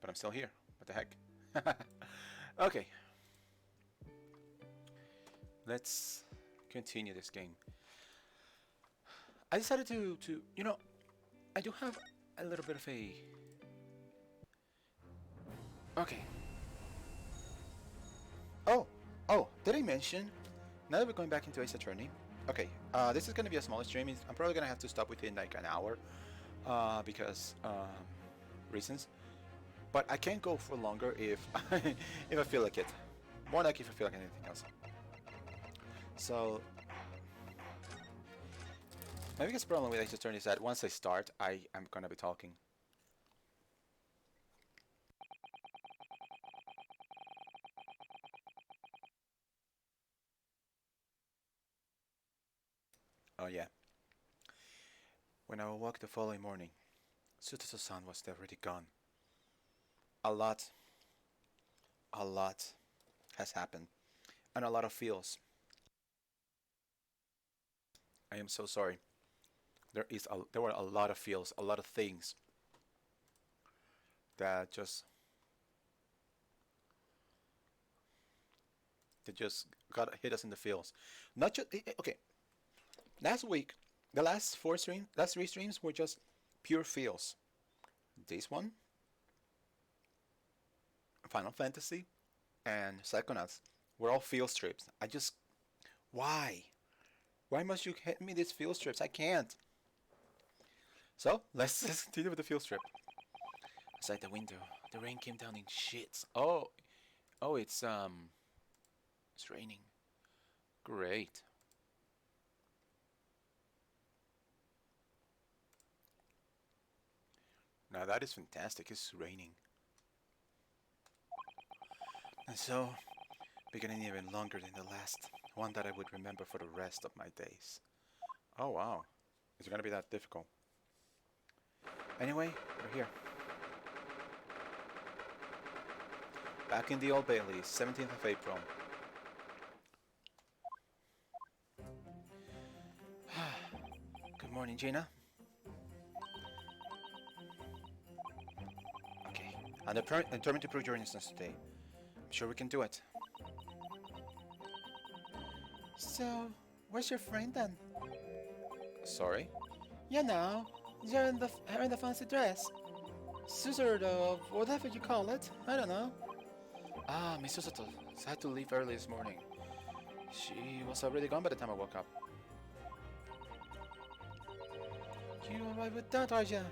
but I'm still here. What the heck? Okay, let's continue this game. I decided to I do have a little bit of a... Okay. Oh, did I mention? Now that we're going back into Ace Attorney. Okay, this is going to be a small stream. I'm probably going to have to stop within like an hour because reasons. But I can go for longer if if I feel like it. More like if I feel like anything else. So my biggest problem with Ace Attorney is that once I start, I am going to be talking. Oh yeah. When I awoke the following morning, Sutoso-san was already gone. A lot has happened, and a lot of feels. I am so sorry. There were a lot of feels, a lot of things that just got hit us in the feels. Not just okay. Last week, the last three streams were just pure feels. This one, Final Fantasy, and Psychonauts were all feel strips. Why? Why must you hit me these feel strips? I can't. So let's continue with the feel strip. Outside the window, the rain came down in shits. Oh, it's raining. Great. Now that is fantastic. It's raining. And so, beginning even longer than the last, one that I would remember for the rest of my days. Oh wow. Is it gonna be that difficult? Anyway, we're here. Back in the Old Bailey, 17th of April. Good morning, Gina. Okay, I'm determined to prove your innocence today. I'm sure we can do it. So, where's your friend then? Sorry? You know, you're in the fancy dress. Sort of, whatever you call it. I don't know. Ah, Miss Susato had to leave early this morning. She was already gone by the time I woke up. You alright with that, are ya?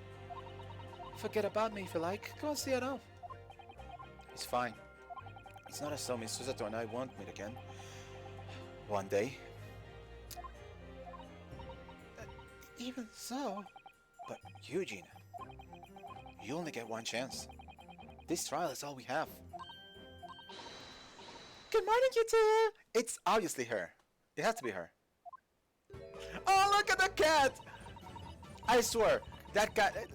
Forget about me if you like. Go and see it off. It's fine. It's not as though Miss Susato and I won't meet again. One day. Even so... But you, Gina. You only get one chance. This trial is all we have. Good morning, you two! It's obviously her. It has to be her. Oh, look at the cat! I swear, that cat...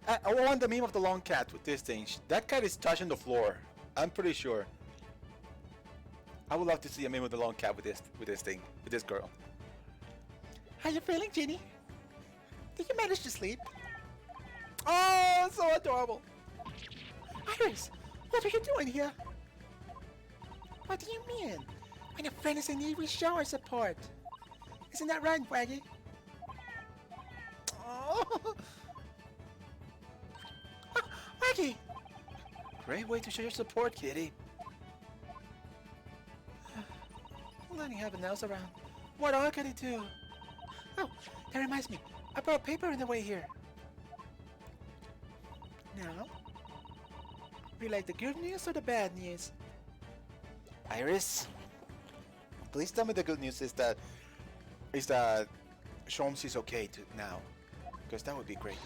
I want the meme of the long cat with this thing. That cat is touching the floor. I'm pretty sure. I would love to see a meme of the long cat with this girl. How you feeling, Ginny? Did you manage to sleep? Oh, so adorable. Iris, what are you doing here? What do you mean? When a friend is in need, we show our support. Isn't that right, Waggy? Oh. Waggy! Great way to show your support, kitty. Letting have a nose around. What all can I do? Oh, that reminds me. I brought paper on the way here. Now, we like the good news or the bad news? Iris, please tell me the good news is that Sholmes is okay now, because that would be great.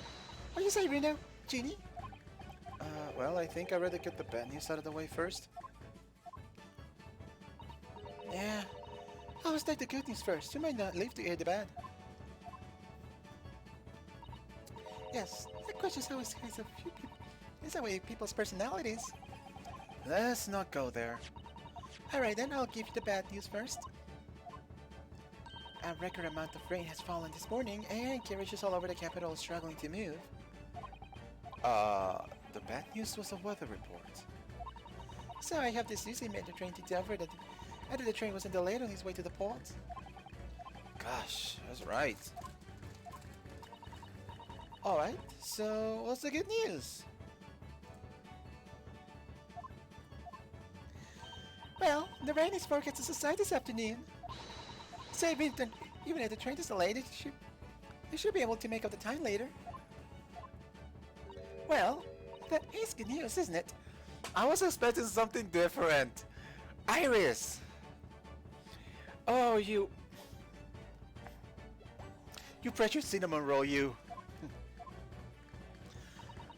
What do you say, Reno? Genie? Well, I think I'd rather get the bad news out of the way first. Yeah, I always like the good news first. You might not live to hear the bad. Yes, that question's always has a few people. It's that way people's personalities. Let's not go there. Alright then, I'll give you the bad news first. A record amount of rain has fallen this morning, and carriages all over the capital are struggling to move. the bad news was a weather report. So I have this Susie made the train to Denver that after the train wasn't delayed on his way to the port. Gosh, that's right. Alright, so what's the good news? Well, the rain is forecast to subside this afternoon. So even if the train is delayed, you should be able to make up the time later. Well, that is good news, isn't it? I was expecting something different. Iris! Oh, you precious cinnamon roll, you.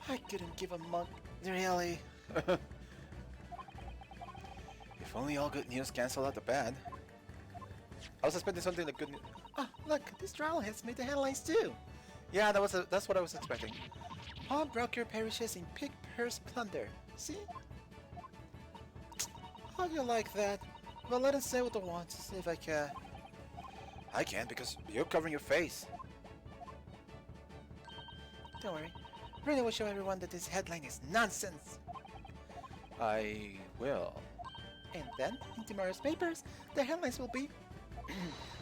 I couldn't give a monk, really. If only all good news cancel out the bad. I was expecting something like good news. Ah, look, this trial has made the headlines too. Yeah, that's what I was expecting. Pawnbroker perishes in pig purse plunder. See? How do you like that? Well, let us say what I want, see if I can. I can't because you're covering your face. Don't worry. Rena will show everyone that this headline is nonsense. I will. And then, in tomorrow's papers, the headlines will be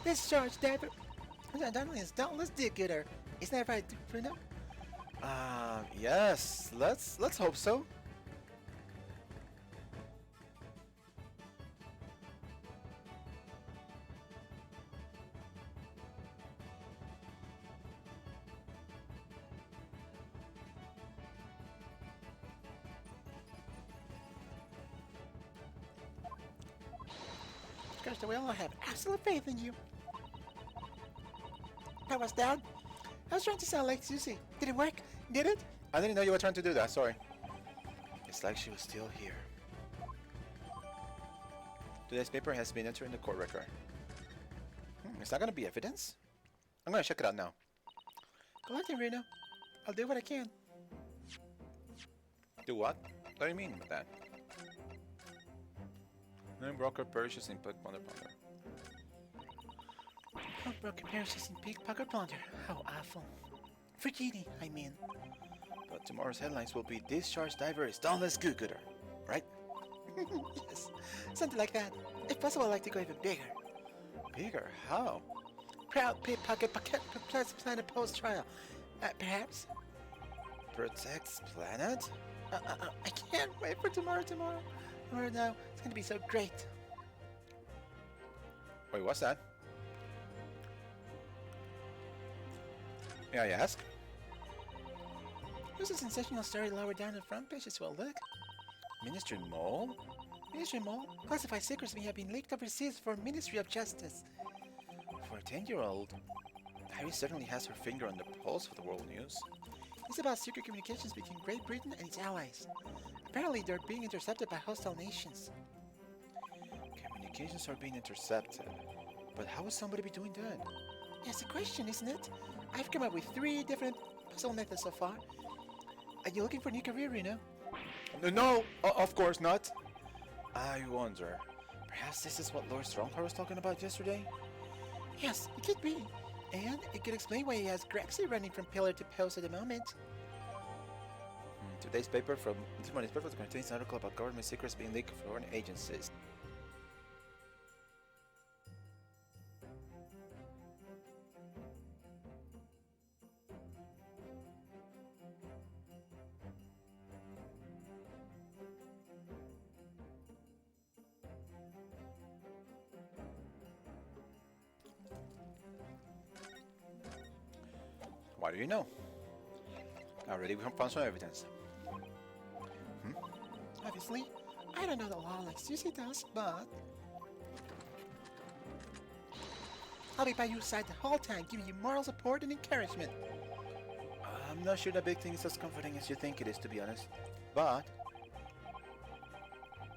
Discharge diver. Darling is doubtless the gooder. Isn't that right, Rena? Yes. Let's hope so. Gosh, we all have absolute faith in you. That was Dad. I was trying to sound like Susie. Did it work? Did it? I didn't know you were trying to do that, sorry. It's like she was still here. Today's paper has been entered in the court record. Is that gonna be evidence? I'm gonna check it out now. Go on, Reno. I'll do what I can. Do what? What do you mean by that? No broker perishes in pickpocket plunder. No broker perishes in pickpocket plunder. How awful. For Jeannie, I mean. But tomorrow's headlines will be Discharge diver is dauntless good-gooder, right? Yes, something like that. If possible, I'd like to go even bigger. Bigger? How? Proud pickpocket planet post-trial. Perhaps? Protects planet? I can't wait for tomorrow. Tomorrow now, it's gonna be so great. Wait, what's that? May I ask? There's a sensational story lower down the front page as well, look. Ministry Mole? Ministry Mole? Classified secrets may have been leaked overseas for Ministry of Justice. For a 10-year-old, Iris certainly has her finger on the pulse of the world news. It's about secret communications between Great Britain and its allies. Apparently, they're being intercepted by hostile nations. Communications are being intercepted. But how would somebody be doing that? That's the question, isn't it? I've come up with 3 different puzzle methods so far. Are you looking for a new career, Reno? No, of course not. I wonder, perhaps this is what Lord Strongheart was talking about yesterday? Yes, it could be. And it could explain why he has Grexy running from pillar to post at the moment. This morning's paper contains an article about government secrets being leaked for foreign agencies. What do you know? Already we found some evidence. Obviously, I don't know the law like Susie does, but I'll be by your side the whole time, giving you moral support and encouragement. I'm not sure the big thing is as comforting as you think it is, to be honest. But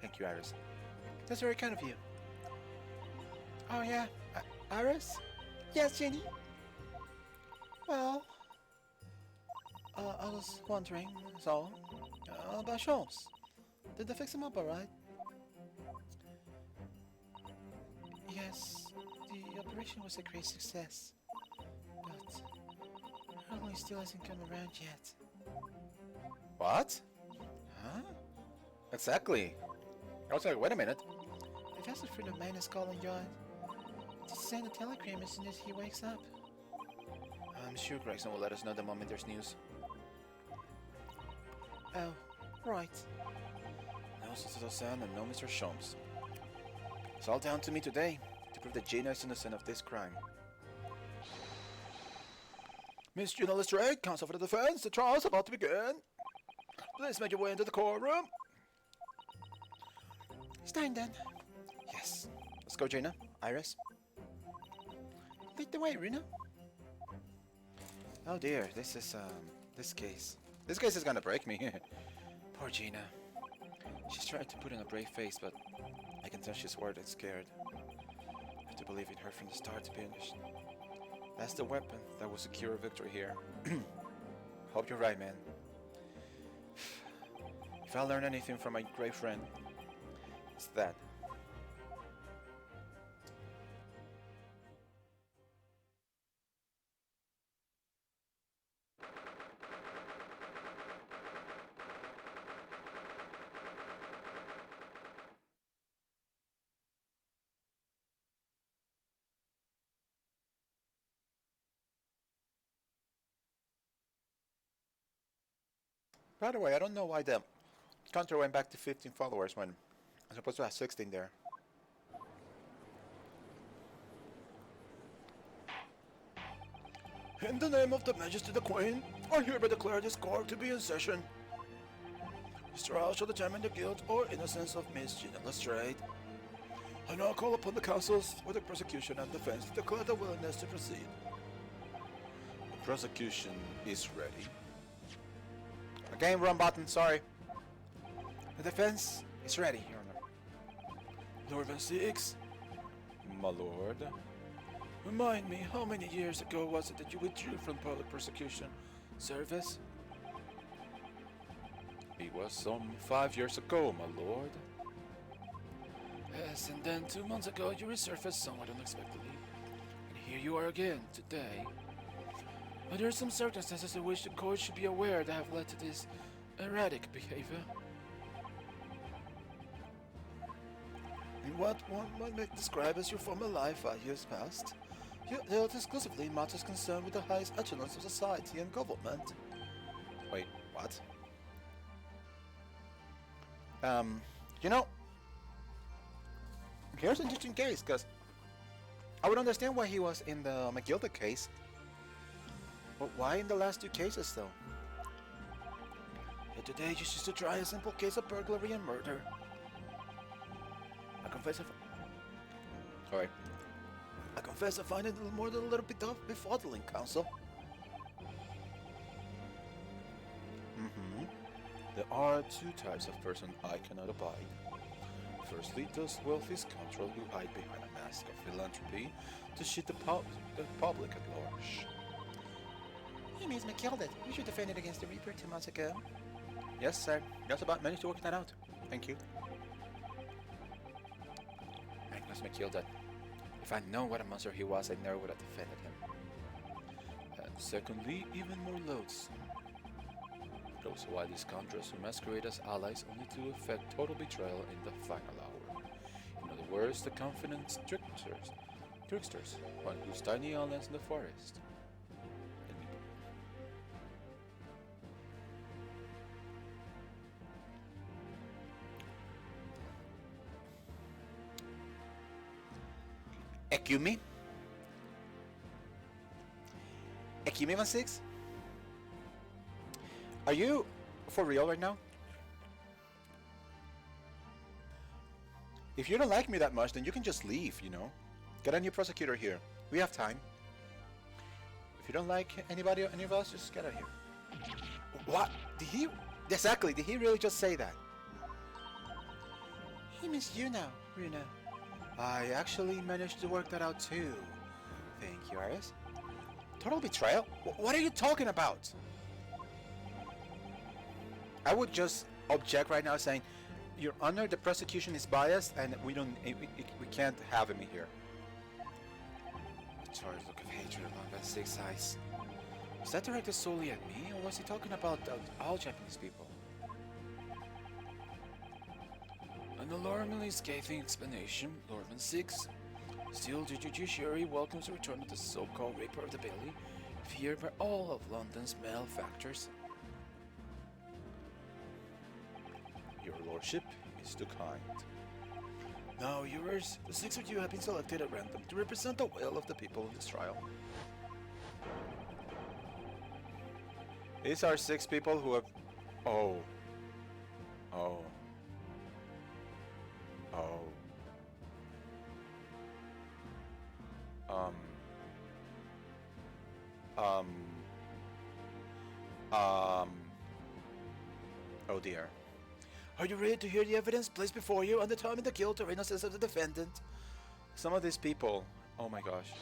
thank you, Iris. That's very kind of you. Oh yeah, Iris? Yes, Jenny? Well, I was wondering, so, about Schultz. Did they fix him up alright? Yes, the operation was a great success. But Hurley still hasn't come around yet. What? Huh? Exactly. I was like, wait a minute. The fast food of man is calling John. Just send a telegram as soon as he wakes up. I'm sure Gregson will let us know the moment there's news. Oh, right. No Sister Sun and no Mr. Sholmes. It's all down to me today to prove that Gina is innocent of this crime. Miss Gina Lestrade, counsel for the defense, the trial is about to begin. Please make your way into the courtroom. Stein then. Yes. Let's go, Gina. Iris. Lead the way, Rena. Oh dear, this is, this case. This case is gonna break me. Poor Gina. She's trying to put on a brave face, but I can tell she's worried and scared. I have to believe in her from the start to finish. That's the weapon that will secure a victory here. Hope you're right, man. If I learn anything from my great friend, it's that. By the way, I don't know why the counter went back to 15 followers when I'm supposed to have 16 there. In the name of the Majesty the Queen, I hereby declare this court to be in session. This trial shall determine the guilt or innocence of Miss Gina Lestrade. I now call upon the counsels for the prosecution and defense to declare their willingness to proceed. The prosecution is ready. Again, wrong button, sorry. The defense is ready, Your Honor. Lord Van Six. My lord. Remind me, how many years ago was it that you withdrew from public prosecution service? It was some 5 years ago, my lord. Yes, and then 2 months ago you resurfaced somewhat unexpectedly. And here you are again, today. But there are some circumstances in which the court should be aware that have led to this erratic behavior. In what one might describe as your former life 5 years past, you dealt exclusively in matters concerned with the highest echelons of society and government. Wait, what? You know, here's an interesting case, because I would understand why he was in the McGilda case, but why in the last 2 cases, though? Yet today, just used to try a simple case of burglary and murder. I confess I find it more than a little bit befuddling, counsel. There are 2 types of person I cannot abide. Firstly, those wealthy scoundrels who hide behind a mask of philanthropy to cheat the public at large. Hey, Miss McKilda, you should defend it against the Reaper 2 months ago. Yes, sir. Just about managed to work that out. Thank you. Magnus McKilda. If I'd known what a monster he was, I never would have defended him. And secondly, even more loathsome. Those wily scoundrels who masquerade as allies only to effect total betrayal in the final hour. In other words, the confident tricksters, on whose tiny islands in the forest. Ekumi? Ekumi Van Six? Are you for real right now? If you don't like me that much, then you can just leave, you know? Get a new prosecutor here. We have time. If you don't like any of us, just get out of here. What? Did he... Exactly, did he really just say that? He missed you now, Runa. I actually managed to work that out too. Thank you, Iris. Total betrayal? What are you talking about? I would just object right now saying, Your Honor, the prosecution is biased and we can't have him here. A charged look of hatred along Van Six's eyes. Was that directed solely at me, or was he talking about all Japanese people? an alarmingly scathing explanation, Lordman 6. Still, the judiciary welcomes the return of the so-called Reaper of the Bailey, feared by all of London's malefactors. Your lordship is too kind. Now, yours, the 6 of you have been selected at random to represent the will of the people in this trial. These are 6 people who have... Oh. Oh. Oh. Um. Um. Oh dear. Are you ready to hear the evidence placed before you and determine the guilt or innocence of the defendant? Some of these people... Oh my gosh.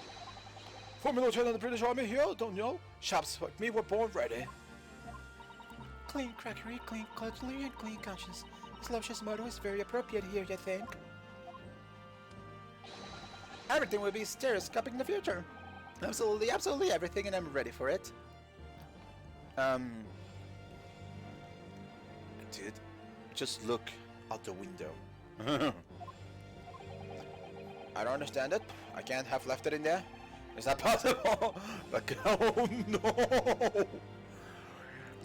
Former Lieutenant of the British Army here, don't you know? Chaps like me were born ready. Clean crackery, clean cutlery, and clean conscience. This luscious motto is very appropriate here, I think. Everything will be stereoscopic in the future. Absolutely, absolutely everything, and I'm ready for it. Dude, just look out the window. I don't understand it. I can't have left it in there. Is that possible? But oh no!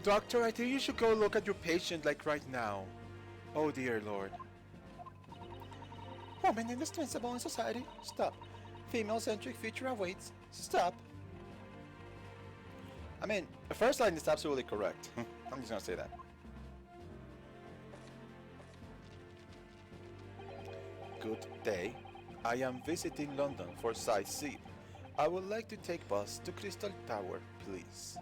Doctor, I think you should go look at your patient like right now. Oh dear Lord. Woman indispensable in society. Stop. Female-centric future awaits. Stop. I mean, the first line is absolutely correct. I'm just gonna say that. Good day. I am visiting London for sightseeing. I would like to take bus to Crystal Tower, please.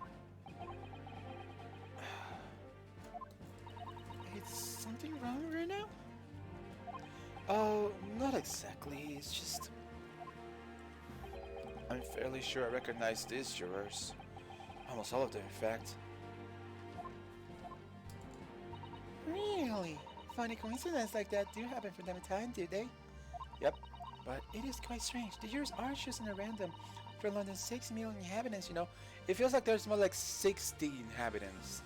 Is something wrong right now? Oh, not exactly. It's just... I'm fairly sure I recognize these jurors. Almost all of them, in fact. Really? Funny coincidences like that do happen from time to time, do they? Yep. But it is quite strange. The jurors are chosen at random for London's 6 million inhabitants, you know. It feels like there's more like 60 inhabitants.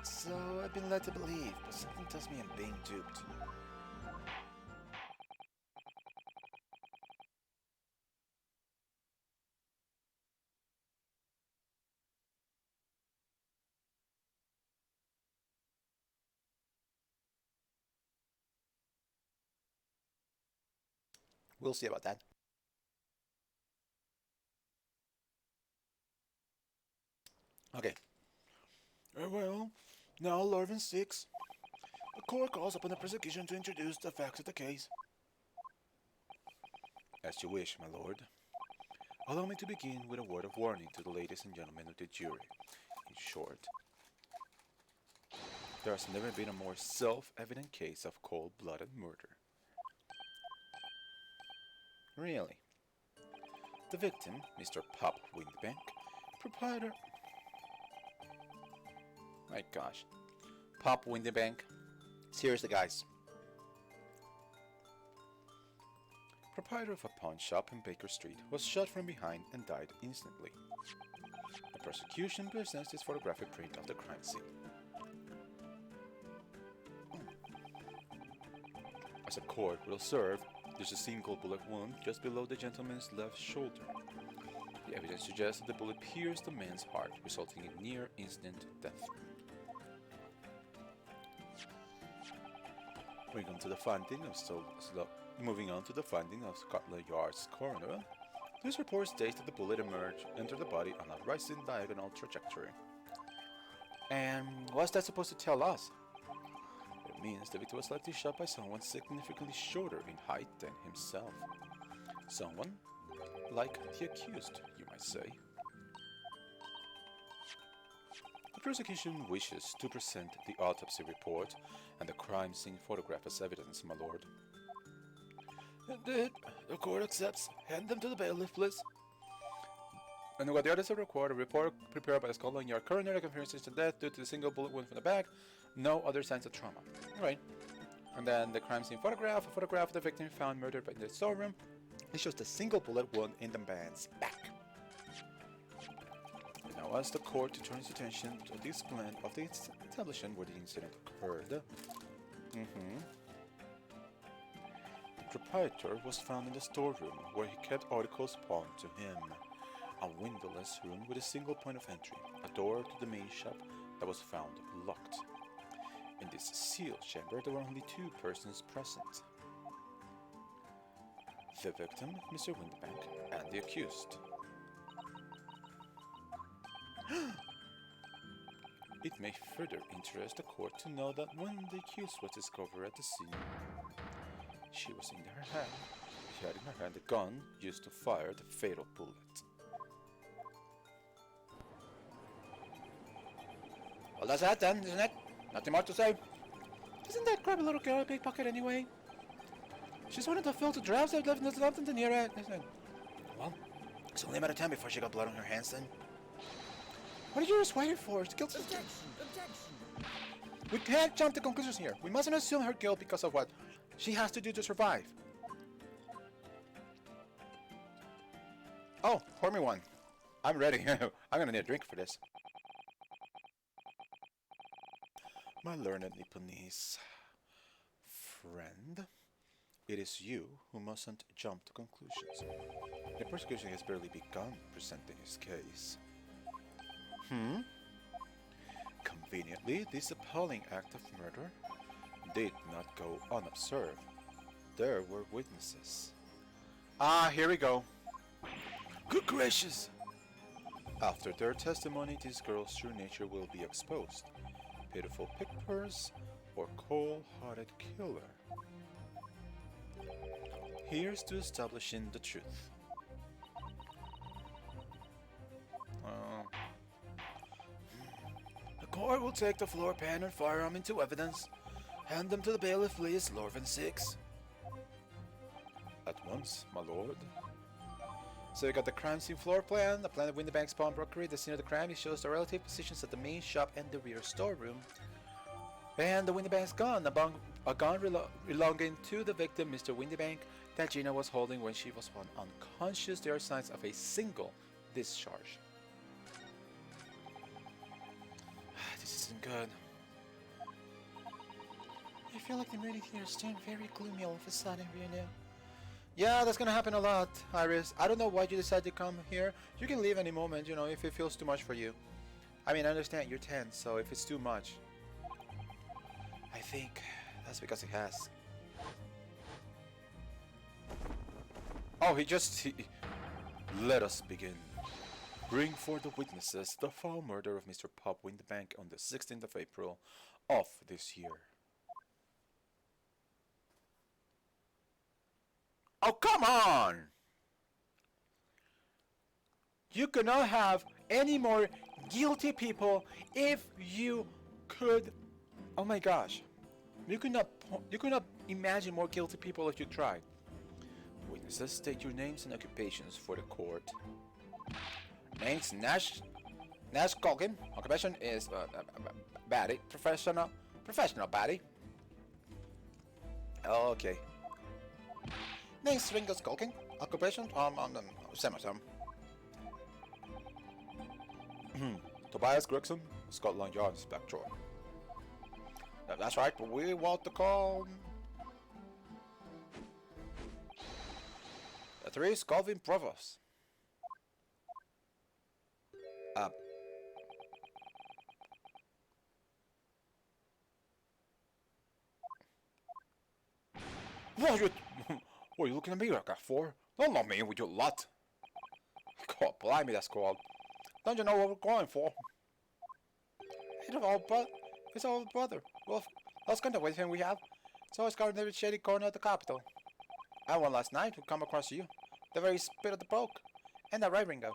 So I've been led to believe, but something tells me I'm being duped. We'll see about that. Okay. Well, now Lordman 6. The court calls upon the prosecution to introduce the facts of the case. As you wish, my lord. Allow me to begin with a word of warning to the ladies and gentlemen of the jury. In short, there has never been a more self-evident case of cold-blooded murder. Really? The victim, Mr. Pop Windbank, proprietor... My gosh. Pop Windbank. Seriously, guys. Proprietor of a pawn shop in Baker Street was shot from behind and died instantly. The prosecution presents this photographic print of the crime scene. As a court will observe, there's a single bullet wound just below the gentleman's left shoulder. The evidence suggests that the bullet pierced the man's heart, resulting in near-instant death. Moving on to the finding of Scotland Yard's coroner, this report states that the bullet entered the body on a rising diagonal trajectory. And what's that supposed to tell us? It means the victim was likely shot by someone significantly shorter in height than himself. Someone like the accused, you might say. The prosecution wishes to present the autopsy report and the crime scene photograph as evidence, my lord. Indeed, the court accepts. Hand them to the bailiff, please. And what the others have recorded, a report prepared by the Scotland Yard coroner confirms the death due to the single bullet wound from the back. No other signs of trauma. Right. And then the crime scene photograph, a photograph of the victim found murdered in the storeroom. It shows the single bullet wound in the man's back. And now ask the court to turn its attention to this plan of the establishment where the incident occurred. proprietor was found in the storeroom where he kept articles pawned to him. A windowless room with a single point of entry, a door to the main shop that was found locked. In this sealed chamber there were only two persons present. The victim, Mr. Windibank, and the accused. It may further interest the court to know that when the accused was discovered at the scene, she had in her hand the gun used to fire the fatal bullet. Well, that's that then, isn't it? Nothing more to say. Doesn't that grab a little girl a big pocket anyway? She's one of the filter drafts that left nothing to near it, isn't it? Well, it's only a matter of time before she got blood on her hands then. What are you just waiting for? It's guilt. Objection! We can't jump to conclusions here. We mustn't assume her guilt because of what she has to do to survive. Oh, pour me one. I'm ready. I'm gonna need a drink for this. My learned Nipponese friend, it is you who mustn't jump to conclusions. The prosecution has barely begun presenting his case. Conveniently, this appalling act of murder did not go unobserved. There were witnesses. Ah, here we go. Good gracious! After their testimony, this girl's true nature will be exposed. Pitiful pickpurse or cold-hearted killer. Here's to establishing the truth. The court will take the floor pan and firearm into evidence. Hand them to the bailiff, please, Lorvin 6. At once, my lord. So we got the crime scene floor plan, the plan of Windibank's pawnbrokery, the scene of the crime. It shows the relative positions at the main shop and the rear storeroom. And the Windibank's gun, a gun belonging to the victim, Mr. Windibank, that Gina was holding when she was found unconscious. There are signs of a single discharge. This isn't good. I feel like the mood here is turned very gloomy all of a sudden, you know. Yeah, that's gonna happen a lot, Iris. I don't know why you decided to come here. You can leave any moment, you know, if it feels too much for you. I mean, I understand you're tense, so if it's too much. I think that's because he has. Oh, Let us begin. Bring forth the witnesses the foul murder of Mr. Pop Windibank on the 16th of April of this year. Oh, come on! You could not have any more guilty people if you could. Oh my gosh. You could not imagine more guilty people if you tried. Witnesses, state your names and occupations for the court. Name's Nash Colgan. Occupation is baddie. Professional baddie. Okay. Name's Ringo Skulking. Occupation Sematum. Tobias Gregson, Scotland Yard Inspector. That's right, but we want to call the three Scalvin brothers. What are you looking at me like that for? Don't look me with your lot. God, blimey, that's called. Don't you know what we're going for? It's our brother. Well, lost contact with him we have. So it's got in the shady corner of the capital. I won last night to come across you. The very spit of the broke. And that right, Ringo.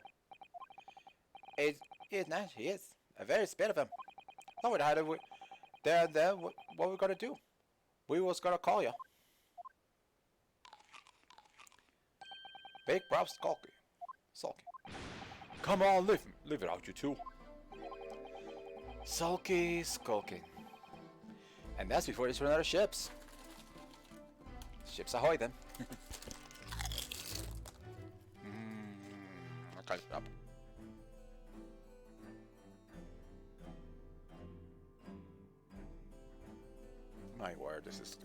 He is nice, he is. A very spit of him. So what had we what we gotta do? We was gonna call you. Big Brow Sulky. Come on, live it out, you two. Sulky Skulking. And that's before they run out of ships. Ships ahoy then. I can't stop. My word, this is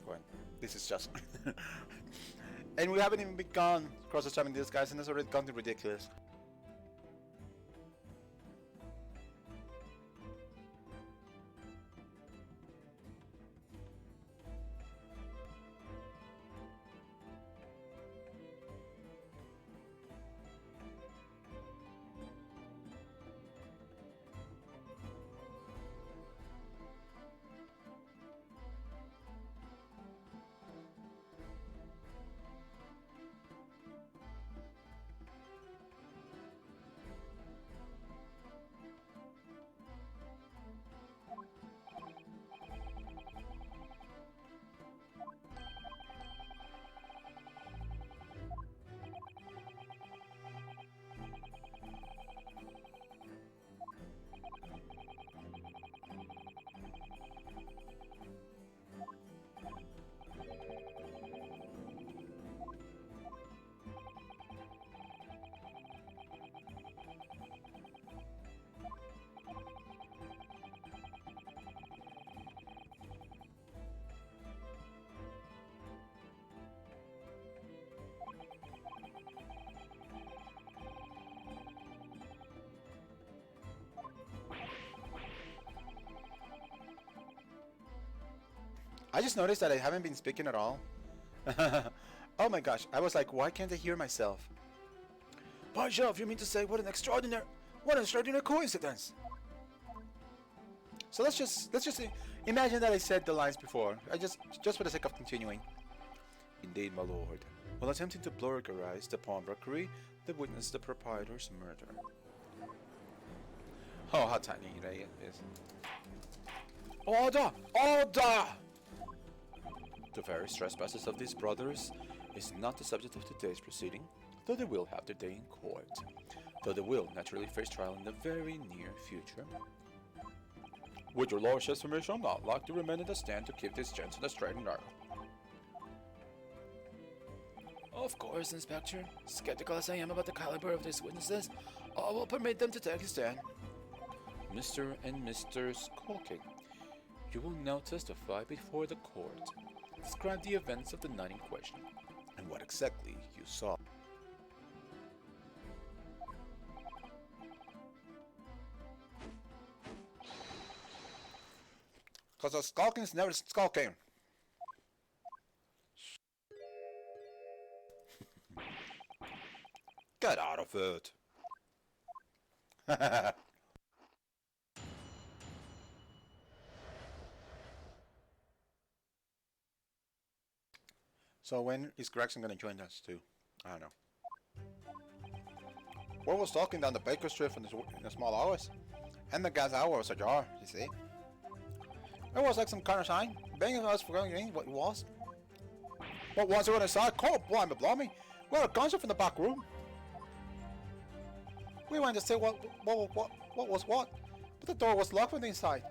just And we haven't even begun cross-examining these guys, and it's already gotten ridiculous. I just noticed that I haven't been speaking at all. Oh my gosh, I was like, why can't I hear myself? By Jove, you mean to say what an extraordinary coincidence! So let's just imagine that I said the lines before. I just for the sake of continuing. Indeed, my lord. While attempting to burglarize the pawnbrokery, they witnessed the proprietor's murder. Oh, how tiny it is. Order! Order! The various trespasses of these brothers is not the subject of today's proceeding, though they will have their day in court. Though they will naturally face trial in the very near future. With your lordship's permission, I'd like to remain in the stand to keep this gents in the straight and narrow. Of course, Inspector. Skeptical as I am about the caliber of these witnesses, I will permit them to take a stand. Mr. and Mr. Skulking, you will now testify before the court. Describe the events of the night in question, and what exactly you saw. Because the skulking's never skulking. Get out of it. So when is Gregson gonna join us too? I don't know. We was talking down the Baker Street in the small hours, and the gas hour was ajar. You see, it was like some kind of sign, begging us for going in what it was. But once we went inside, cold blimey, we had a gunshot from the back room. We went to see what was what, but the door was locked from the inside.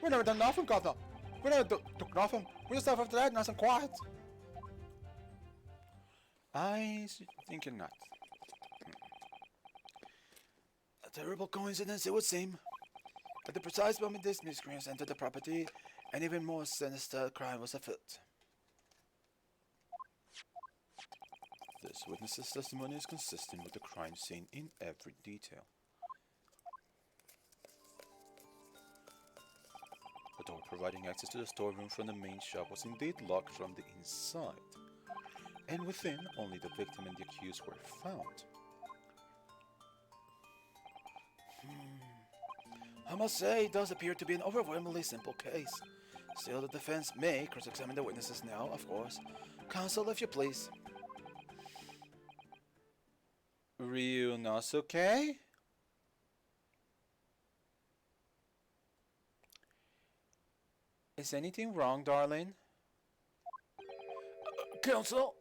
We never done nothing, Governor. We never took nothing. We just left after that, nice and quiet. I think not. A terrible coincidence it would seem. At the precise moment these miscreants entered the property, an even more sinister crime was afoot. This witness's testimony is consistent with the crime scene in every detail. The door providing access to the storeroom from the main shop was indeed locked from the inside, and within only the victim and the accused were found. I must say, it does appear to be an overwhelmingly simple case. Still, the defense may cross-examine the witnesses now, of course. Counsel, if you please. Ryunosuke? Is anything wrong, darling? Counsel?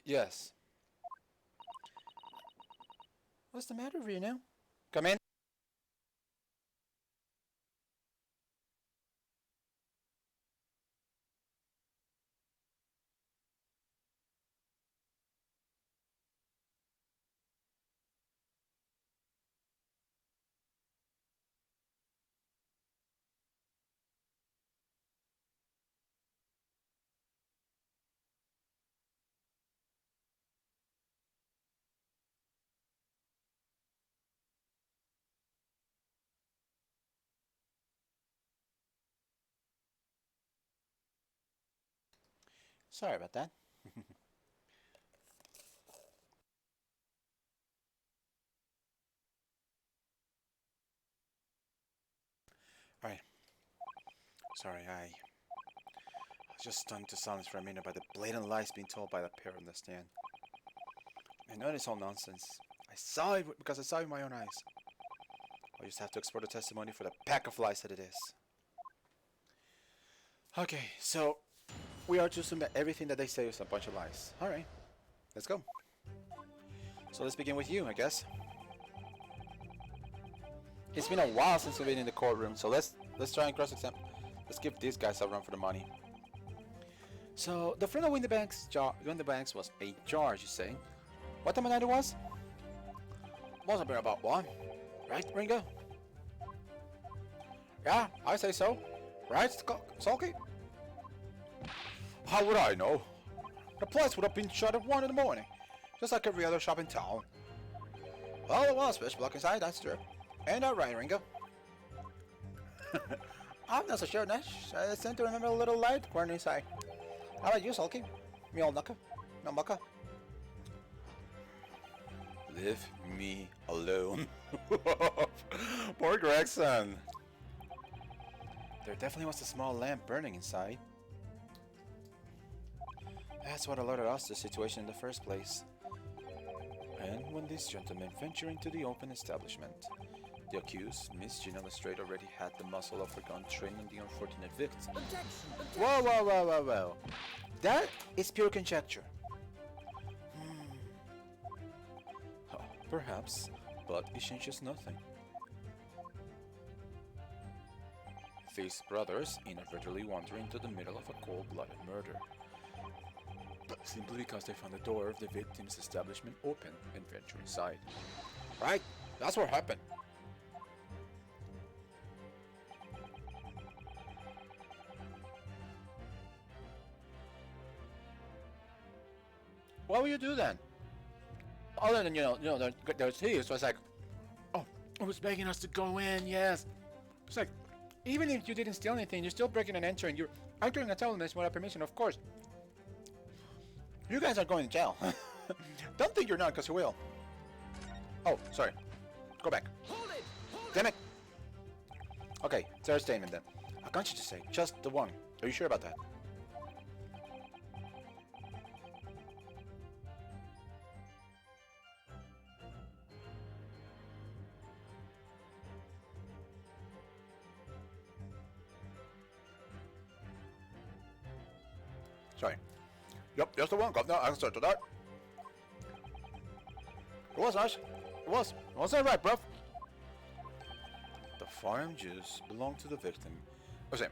Yes. What's the matter, Reno? Come in. Sorry about that. Alright. Sorry, I was just stunned to silence for a minute by the blatant lies being told by the pair on the stand. I know it's all nonsense. I saw it because I saw it with my own eyes. I just have to explore the testimony for the pack of lies that it is. Okay, so we are to assume that everything that they say is a bunch of lies. Alright, let's go. So let's begin with you, I guess. It's been a while since we've been in the courtroom, so let's try and cross-examine. Let's give these guys a run for the money. So the friend of Windybank's was a charge, you say? What time of night it was? Must have been about 1, right, Ringo? Yeah, I say so. Right, Sulky? How would I know? The place would have been shut at 1 in the morning, just like every other shop in town. Well, it was pitch black inside, that's true. Ain't that right, Ringo? I'm not so sure, Nash. I seem to remember a little light corner inside. How about you, Sulky? Me old knucker? No mucker? Leave me alone. Poor Gregson. There definitely was a small lamp burning inside. That's what alerted us to the situation in the first place. And when these gentlemen venture into the open establishment, the accused, Miss Gina Lestrade, already had the muzzle of her gun training the unfortunate victim. Whoa, whoa, whoa, whoa, whoa. That is pure conjecture. Perhaps, but it changes nothing. These brothers inadvertently wander into the middle of a cold-blooded murder. Simply because they found the door of the victim's establishment open and venture inside. Right, that's what happened. What will you do then? Other than, the thief was like, oh, it was begging us to go in, yes. It's like, even if you didn't steal anything, you're still breaking and entering. You're entering a tenement without permission, of course. You guys are going to jail. Don't think you're not, because you will. Oh, sorry. Go back. Damn it. Okay, third statement then. I got you to say, just the one. Are you sure about that? Sorry. Yep, just the one, Governor. I answer to that. It was nice. It was. Wasn't it right, bruv? The firearm used belonged to the victim. Okay.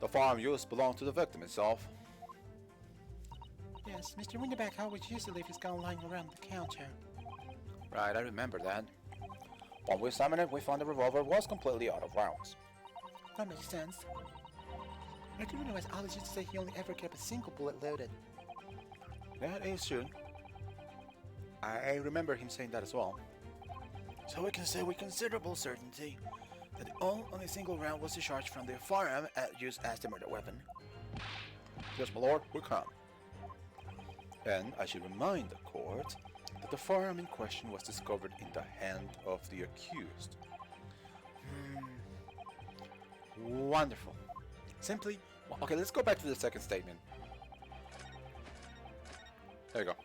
The firearm used belonged to the victim itself. Yes, Mr. Windyback always used to leave his gun lying around the counter. Right, I remember that. When we examined it, we found the revolver was completely out of rounds. That makes sense. I didn't realize Alice used to say he only ever kept a single bullet loaded. That is true. I remember him saying that as well. So we can say with considerable certainty that only a single round was discharged from the firearm used as the murder weapon. Yes, my lord, we can. And I should remind the court that the firearm in question was discovered in the hand of the accused. Wonderful. Simply, okay, let's go back to the second statement. There you go.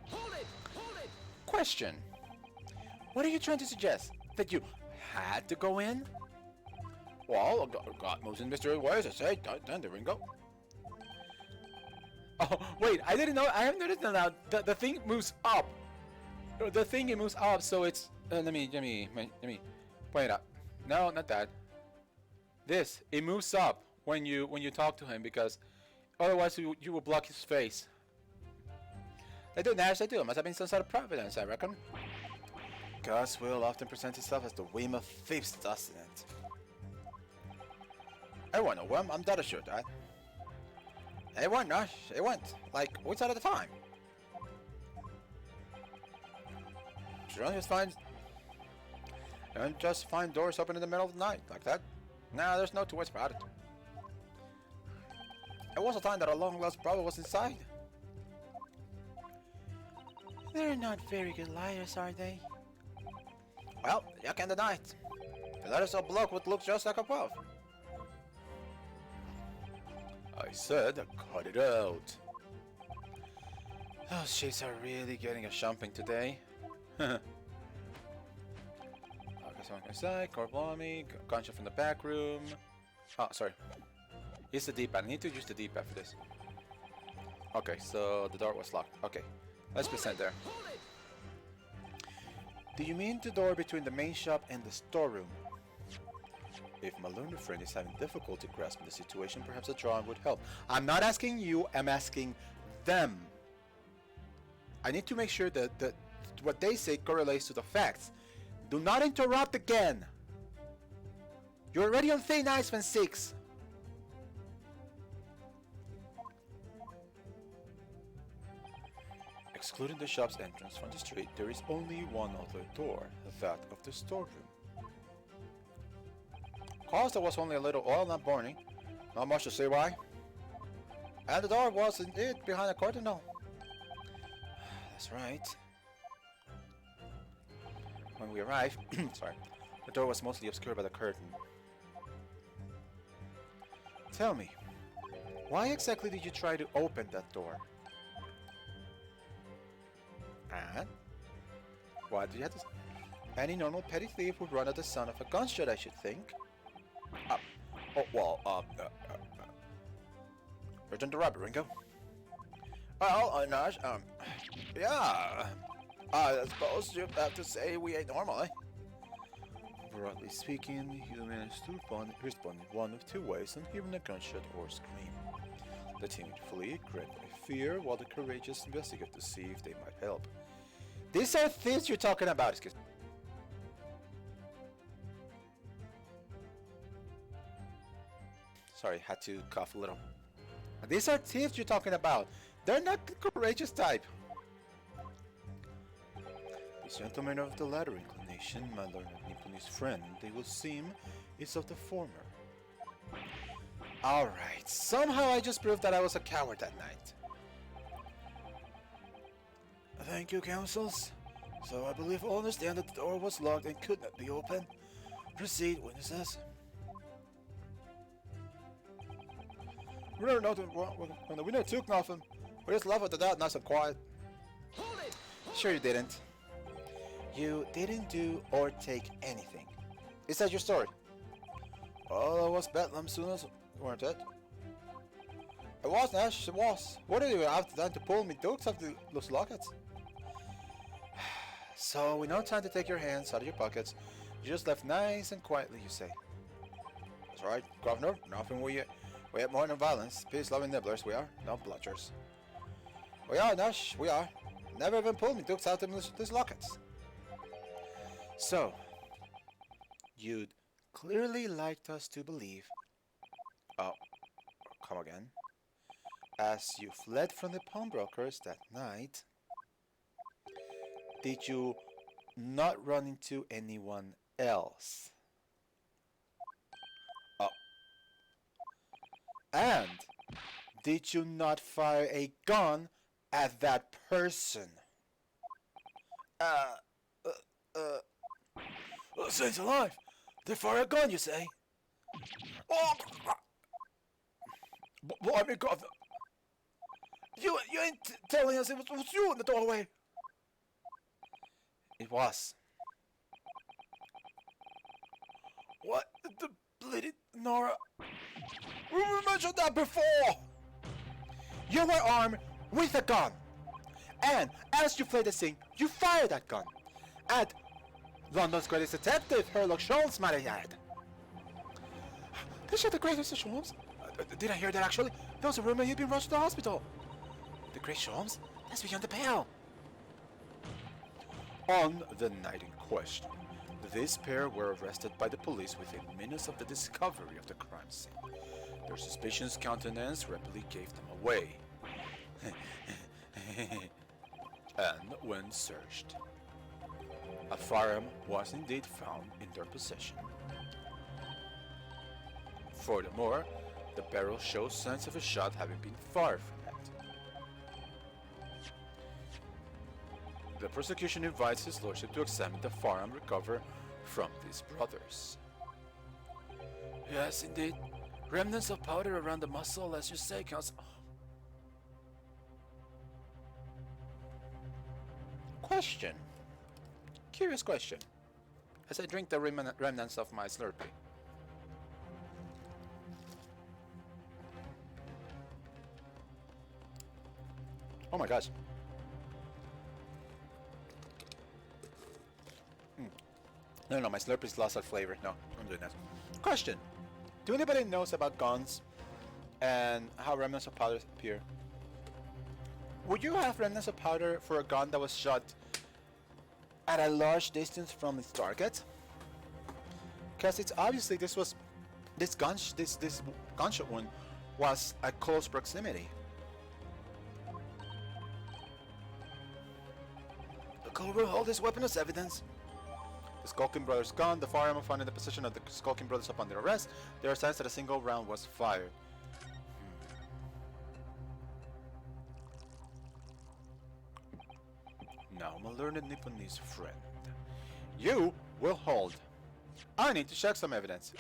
Hold it! Question. What are you trying to suggest? That you had to go in? Well, God moves in mysterious ways, I say. Then there we go. Oh, wait, I didn't know. I haven't noticed that now. The thing moves up. The thing, it moves up, so it's... let me point it up. No, not that. This, it moves up when you talk to him, because otherwise you will block his face. They do, Nash, they do. It must have been some sort of providence, I reckon. God's will often presents itself as the whim of thieves, doesn't it? Everyone know whim, I'm that assured that. It went, Nash, it went. Like, which side of the time? Sure, just find doors open in the middle of the night, like that. Nah, there's no two ways about it. It was a time that a long-lost brother was inside. They're not very good liars, are they? Well, you can't deny it. He let us a bloke what looks just like a puff. I said, cut it out. Those shits are really getting a shumping today. Okay, someone can say, core blimey, gunshot from the back room. Oh, sorry. Use the D-pad. I need to use the D-pad for this. Okay, so the door was locked. Okay, let's present there. Do you mean the door between the main shop and the storeroom? If my learned friend is having difficulty grasping the situation, perhaps a drawing would help. I'm not asking you, I'm asking them. I need to make sure that what they say correlates to the facts. Do not interrupt again. You're already on thin ice, Van 6. Excluding the shop's entrance from the street, there is only one other door, that of the storeroom. Cause there was only a little oil that morning, not much to say why. And the door was indeed behind a curtain now. That's right. When we arrived, sorry, the door was mostly obscured by the curtain. Tell me, why exactly did you try to open that door? And why did you have to? Any normal petty thief would run at the sound of a gunshot, I should think. Return to robbery, Ringo. Well, Nash, yeah. I suppose you have to say we ain't normal, eh? Broadly speaking, humans respond one of two ways on hearing a gunshot or scream. The timid flee, gripped by fear, while the courageous investigate to see if they might help. These are things you're talking about, excuse me. Sorry, had to cough a little. These are thieves you're talking about. They're not the courageous type. The gentleman of the latter inclination, my learned Nipponese friend, they will seem, is of the former. Alright, somehow I just proved that I was a coward that night. Thank you, counsels. So I believe all understand that the door was locked and could not be opened. Proceed, witnesses. We never nothing when we never took nothing. We just left it at that, nice and quiet. Sure you didn't. You didn't do or take anything. Is that your story? Well, I was bedlam soon as weren't it? It was, Nash, it was. What did you have done to pull me dukes of those lockets? So, with no time to take your hands out of your pockets, you just left nice and quietly, you say. That's right, Governor, nothing we have more than violence. Peace-loving nibblers, we are, not bludgers. We are, Nash, we are. Never even pulled me dukes out of these lockets. So, you'd clearly liked us to believe... Oh, come again. As you fled from the pawnbrokers that night, did you not run into anyone else? Oh. And did you not fire a gun at that person? Saints alive! They fire a gun, you say? Oh! Boy, my God! You ain't telling us it was you in the doorway! It was. What the bleeding Nora? We mentioned that before! You were armed with a gun! And as you fled the scene, you fired that gun! At London's greatest detective, Sherlock Holmes, might I add. They shot the greatest of Holmes? Did I hear that actually? There was a rumor he'd been rushed to the hospital. The great Holmes? That's beyond the pale. On the night in question, this pair were arrested by the police within minutes of the discovery of the crime scene. Their suspicions countenance rapidly gave them away. And when searched, a firearm was indeed found in their possession. Furthermore, The barrel shows signs of a shot having been fired from it. The prosecution invites his lordship to examine the firearm recovered from these brothers. Yes, indeed. Remnants of powder around the muzzle, as you say, counts. Question. Curious question. As I drink the remnants of my Slurpee. Oh my gosh. No, my Slurpee's lost that flavor. No, I'm doing that. Question. Do anybody knows about guns and how remnants of powder appear? Would you have remnants of powder for a gun that was shot at a large distance from its target? Because it's obviously this gunshot wound was at close proximity. The court will hold this weapon as evidence. The Skulking Brothers' gun, the firearm found in the possession of the Skulking Brothers upon their arrest. There are signs that a single round was fired. Now, my learned Nipponese friend, you will hold. I need to check some evidence.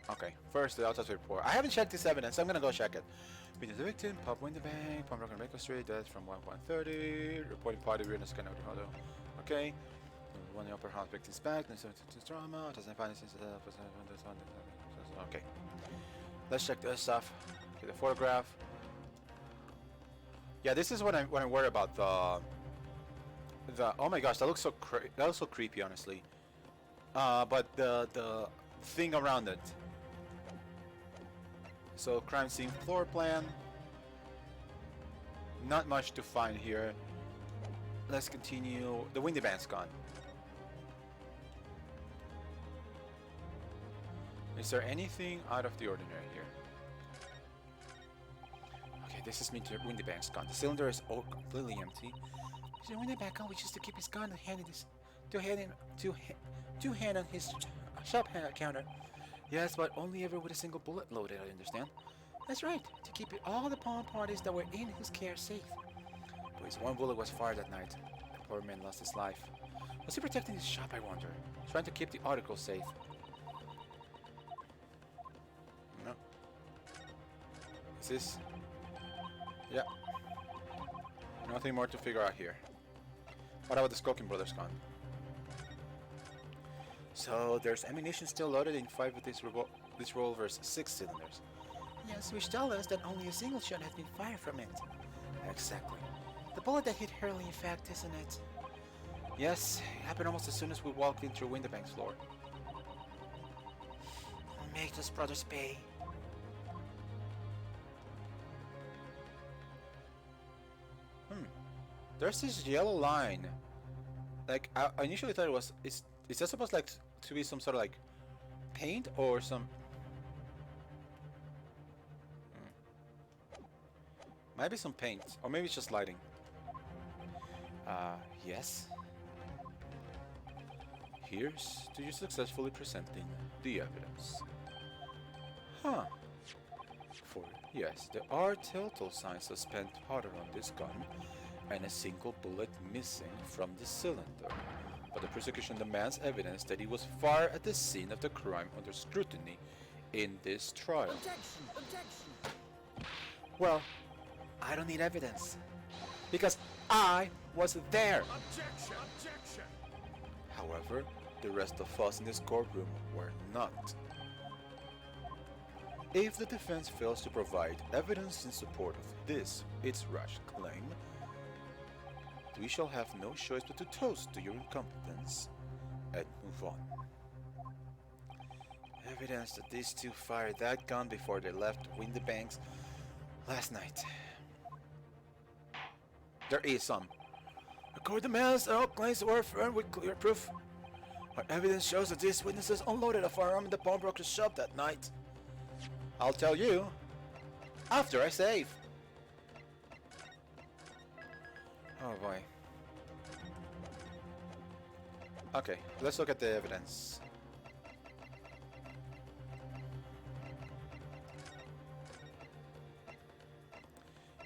Okay, first the autopsy report. I haven't checked this evidence. I'm gonna go check it. Beating the victim, pop in the bank, pump broken Baker Street, death from 1.30, reporting party weirdness kind of auto. Okay. One the upper half victim's back, then trauma, doesn't find this. Okay. Let's check this stuff. Okay, the photograph. Yeah, this is what I worry about the oh my gosh, that looks so creepy, honestly. But the thing around it. So crime scene floor plan. Not much to find here. Let's continue. The windy band's gone. Is there anything out of the ordinary here? Okay, this is windy band's gone. The cylinder is all completely empty. Mr. Winterback wishes to keep his gun handy to hand on his shop counter. Yes, but only ever with a single bullet loaded, I understand. That's right, to keep all the pawn parties that were in his care safe. Please, one bullet was fired that night. The poor man lost his life. Was he protecting his shop, I wonder? Trying to keep the article safe. No. Is this? Yeah. Nothing more to figure out here. What about the Skulking Brothers gun? So there's ammunition still loaded in 5 of this revolver's 6 cylinders. Yes, which tell us that only a single shot has been fired from it. Exactly. The bullet that hit Hurley, in fact, isn't it? Yes, it happened almost as soon as we walked in through Winterbank's floor. I'll make those brothers pay. There's this yellow line. Like, I initially thought it was... Is that supposed like to be some sort of like paint or some... Might be some paint. Or maybe it's just lighting. Yes. Here's to you successfully presenting the evidence. Huh. For, yes, there are telltale signs of spent powder on this gun and a single bullet missing from the cylinder. But the prosecution demands evidence that it was fired at the scene of the crime under scrutiny in this trial. Objection! Objection! Well, I don't need evidence. Because I was there. Objection! Objection! However, the rest of us in this courtroom were not. If the defense fails to provide evidence in support of this, its rash claim, we shall have no choice but to toast to your incompetence and move on. Evidence that these two fired that gun before they left Winterbanks last night. There is some. According to Miles, all claims were affirmed with clear proof. Our evidence shows that these witnesses unloaded a firearm in the pawnbroker's shop that night. I'll tell you after I save. Oh boy. Okay, let's look at the evidence.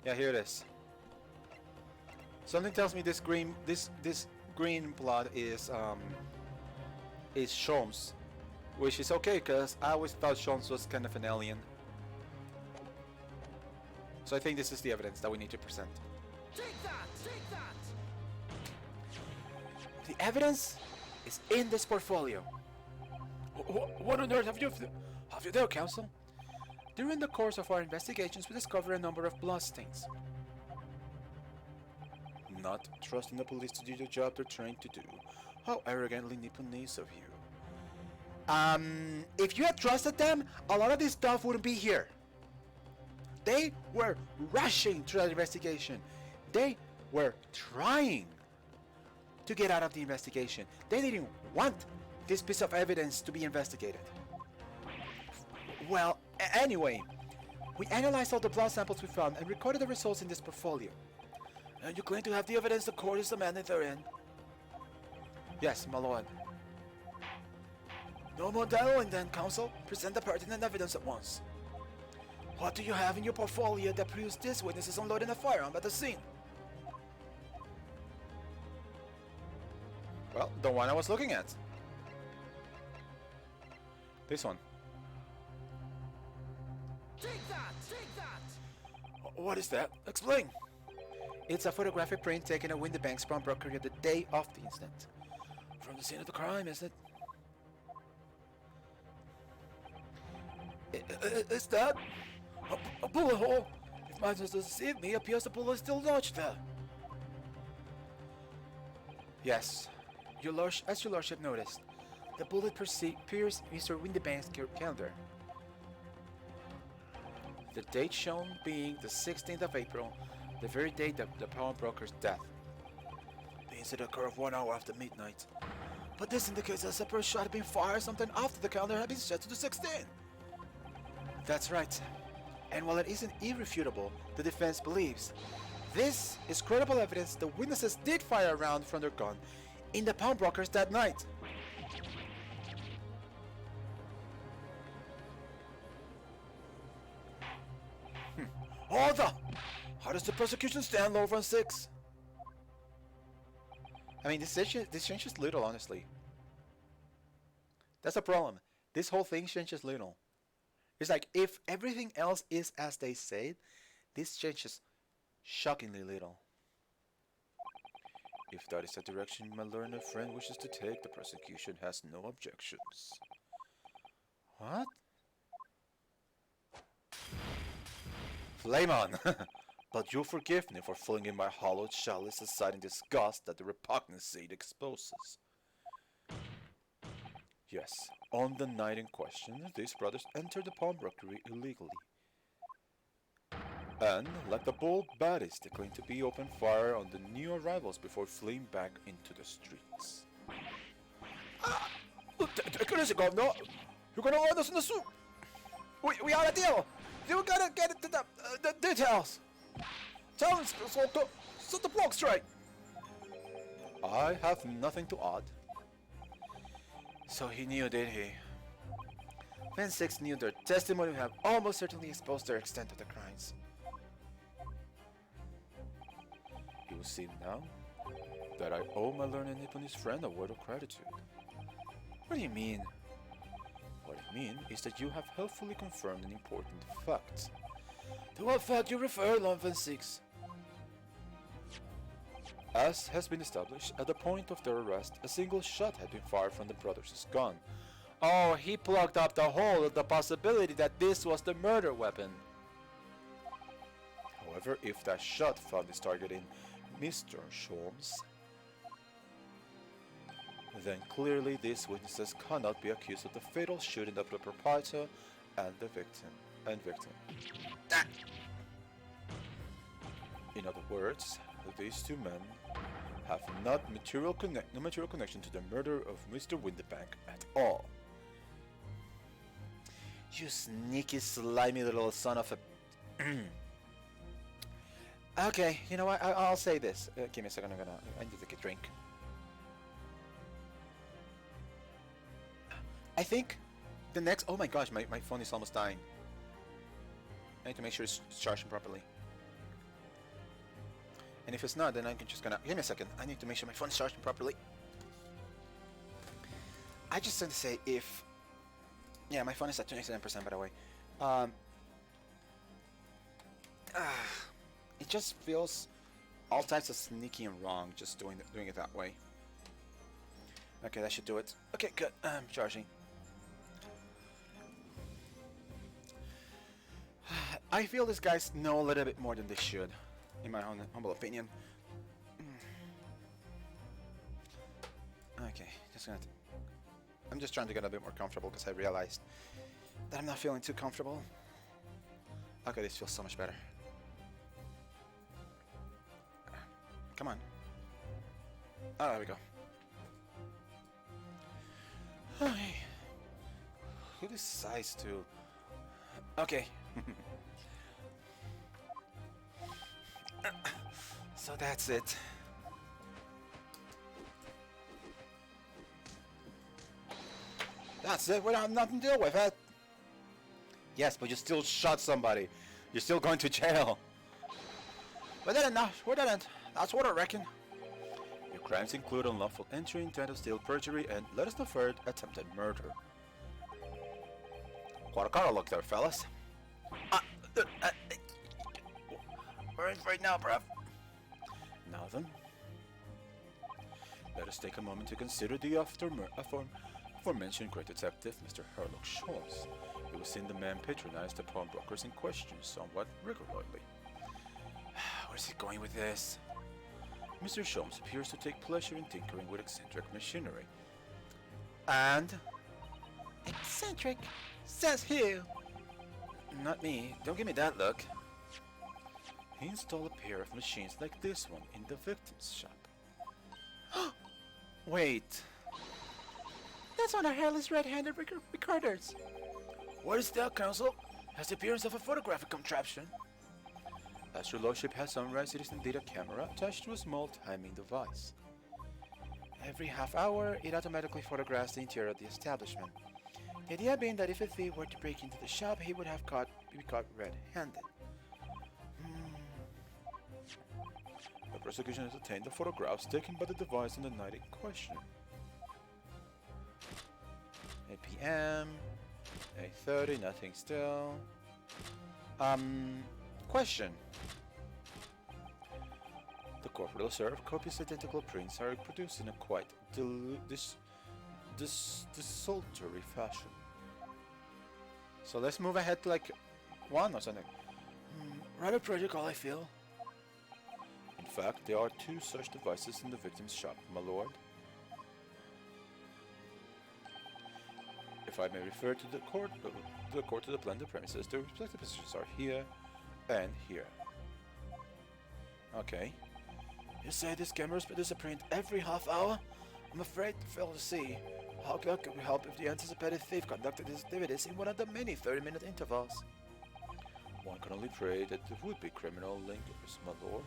Yeah, here it is. Something tells me this green blood is Sholmes, which is okay because I always thought Sholmes was kind of an alien. So I think this is the evidence that we need to present. Take that! Take that! The evidence is in this portfolio. What on earth have you there, Counsel? During the course of our investigations, we discovered a number of bloodstains. Not trusting the police to do the job they're trained to do. How arrogantly Nipponese of you. If you had trusted them, a lot of this stuff wouldn't be here. They were rushing through that investigation. They were trying to get out of the investigation. They didn't want this piece of evidence to be investigated. Well, anyway, we analyzed all the blood samples we found and recorded the results in this portfolio. And you claim to have the evidence the court is demanding therein? Yes, my lord. No more dialogue then, Counsel. Present the pertinent evidence at once. What do you have in your portfolio that proves this witness is unloading a firearm at the scene? Well, the one I was looking at. This one. Take that! Take that! What is that? Explain. It's a photographic print taken at Windybank's pawnbroker the day of the incident. From the scene of the crime, is it? Is that a bullet hole? If my eyes deceive me, it appears the bullet is still lodged there. Yes. As your lordship noticed, the bullet pierced Mr. Windybank's calendar. The date shown being the 16th of April, the very day of the pawnbroker's death. The incident occurred 1 hour after midnight. But this indicates that a separate shot had been fired sometime after the calendar had been set to the 16th. That's right. And while it isn't irrefutable, the defense believes this is credible evidence the witnesses did fire a round from their gun in the pawnbrokers that night. Order! How does the prosecution stand, Lord Van Six? I mean, this changes little, honestly. That's the problem. This whole thing changes little. It's like, if everything else is as they said, this changes shockingly little. If that is the direction my learned friend wishes to take, the prosecution has no objections. What? Flame on! But you'll forgive me for flinging my hollowed chalice aside in disgust at the repugnancy it exposes. Yes, on the night in question, these brothers entered the pawnbrokery illegally. And, like the bold baddies, they claim to be open fire on the new arrivals before fleeing back into the streets. Take it easy, Governor. You're gonna land us in the soup. We are a deal. You gotta get into the details. Tell him, set the block straight. I have nothing to add. So he knew, did he? Van Six knew their testimony would have almost certainly exposed their extent of the crimes. You will see now that I owe my learned Nipponese friend a word of gratitude. What do you mean? What I mean is that you have helpfully confirmed an important fact. To what fact you refer, Lord Van Six? As has been established, at the point of their arrest, a single shot had been fired from the brothers' gun. Oh, he plugged up the hole of the possibility that this was the murder weapon. However, if that shot found its target in Mr. Sholmes, then clearly these witnesses cannot be accused of the fatal shooting of the proprietor and the victim. In other words, these two men have no material connection to the murder of Mr. Windybank at all. You sneaky, slimy little son of a... Okay, you know what? I'll say this. Give me a second. I need to take a drink. I think the next... Oh my gosh, my phone is almost dying. I need to make sure it's charging properly. And if it's not, then I'm just gonna... Give me a second. I need to make sure my phone is charging properly. I just want to say if... Yeah, my phone is at 27% by the way. It just feels all types of sneaky and wrong just doing it that way. Okay, that should do it. Okay, good. I'm charging. I feel these guys know a little bit more than they should, in my humble opinion. Okay, I'm just trying to get a bit more comfortable because I realized that I'm not feeling too comfortable. Okay, this feels so much better. Come on. Oh, there we go. Okay. Who decides to... Okay. So that's it. That's it. We don't have nothing to deal with it. Yes, but you still shot somebody. You're still going to jail. We didn't. That's what I reckon. Your crimes include unlawful entry, intent to steal, perjury, and let us know third, attempted murder. Quite a car look there, fellas. We're in right now, bruv. Now then, let us take a moment to consider the aforementioned great detective, Mr. Herlock Sholmes. He was seen the man patronized the pawnbrokers in question somewhat regularly. Where's he going with this? Mr. Sholmes appears to take pleasure in tinkering with eccentric machinery. And? Eccentric? Says who? Not me. Don't give me that look. He installed a pair of machines like this one in the victim's shop. Wait. That's one of Harley's red-handed recorders. What is that, Counsel? Has the appearance of a photographic contraption. As your lordship has summarized, it is indeed a camera attached to a small timing device. Every half hour, it automatically photographs the interior of the establishment. The idea being that if a thief were to break into the shop, he would have be caught red-handed. The prosecution has obtained the photographs taken by the device on the night in question. 8 p.m. 8:30, nothing still. Question. The court will observe copious identical prints are produced in a quite desultory fashion. So let's move ahead to like one or something. Rather practical, I feel. In fact, there are two such devices in the victim's shop, my lord. If I may refer to the court to the blended premises, the respective positions are here and here. Okay. You say these cameras produce a print every half hour? I'm afraid to fail to see. How could we help if the anticipated thief conducted his activities in one of the many 30-minute intervals? One can only pray that the would-be criminal lingers, my lord.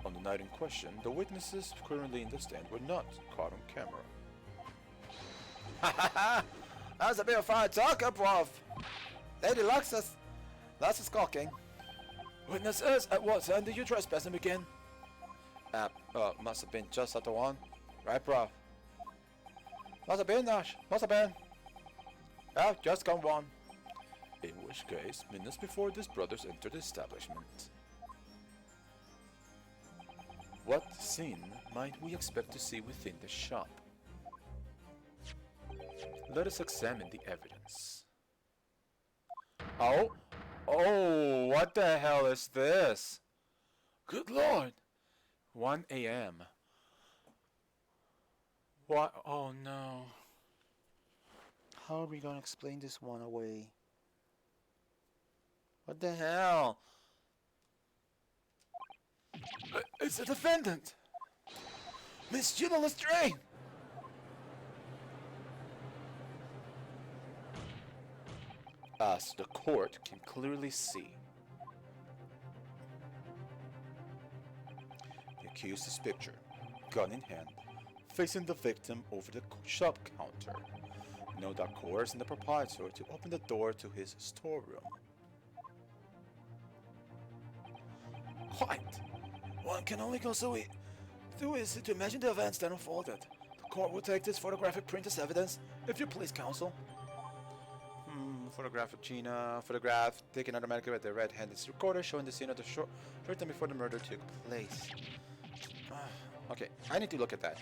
On the night in question, the witnesses currently in the stand were not caught on camera. Ha ha ha! That's a bit of fine talk, bruv! Lady Luxus, that's skulking. Witnesses, at what time did you trespass and begin? Must have been just at the one. Right, bruv? Must have been, Nash. Must have been. Yeah, just gone one. In which case, minutes before these brothers entered the establishment. What scene might we expect to see within the shop? Let us examine the evidence. Oh, what the hell is this? Good lord! 1 a.m. What? Oh no. How are we gonna explain this one away? What the hell? It's a defendant! Miss Juno Lestrain! As the court can clearly see, the accused is pictured, gun in hand, facing the victim over the shop counter. No doubt coercing the proprietor to open the door to his storeroom. can only go so easy to imagine the events that unfolded. The court will take this photographic print as evidence, if you please, counsel. Photograph of Gina. Photograph taken automatically with the red-handed recorder showing the scene of the short time before the murder took place. Okay, I need to look at that.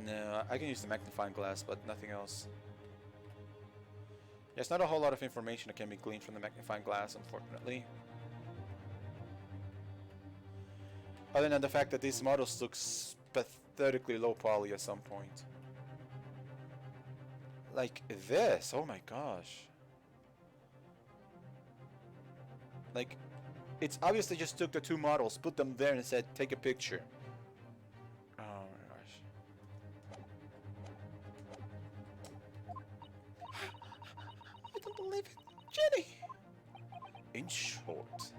No, I can use the magnifying glass, but nothing else. There's not a whole lot of information that can be gleaned from the magnifying glass, unfortunately. Other than the fact that these models look pathetically low poly at some point. Like this, oh my gosh. Like, it's obviously just took the two models, put them there and said, take a picture. Oh my gosh. I don't believe it. Jenny! In short,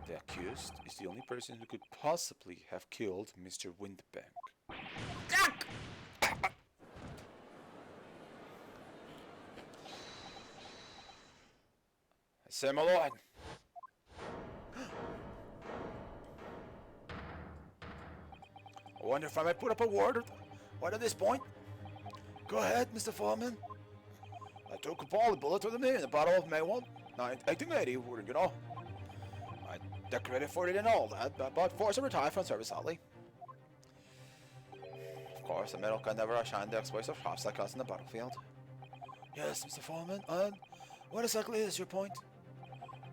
the accused is the only person who could possibly have killed Mr. Windbank. I say, my lord. I wonder if I might put up a word at this point. Go ahead, Mr. Foreman. I took a poly bullet with me in the bottle of May 1, 1880, you know. I decorated for it and all that, but forced to retire from service early. Of course, a medical can never outshine the explosive shots like us in the battlefield. Yes, Mr. Foreman, and what exactly is your point?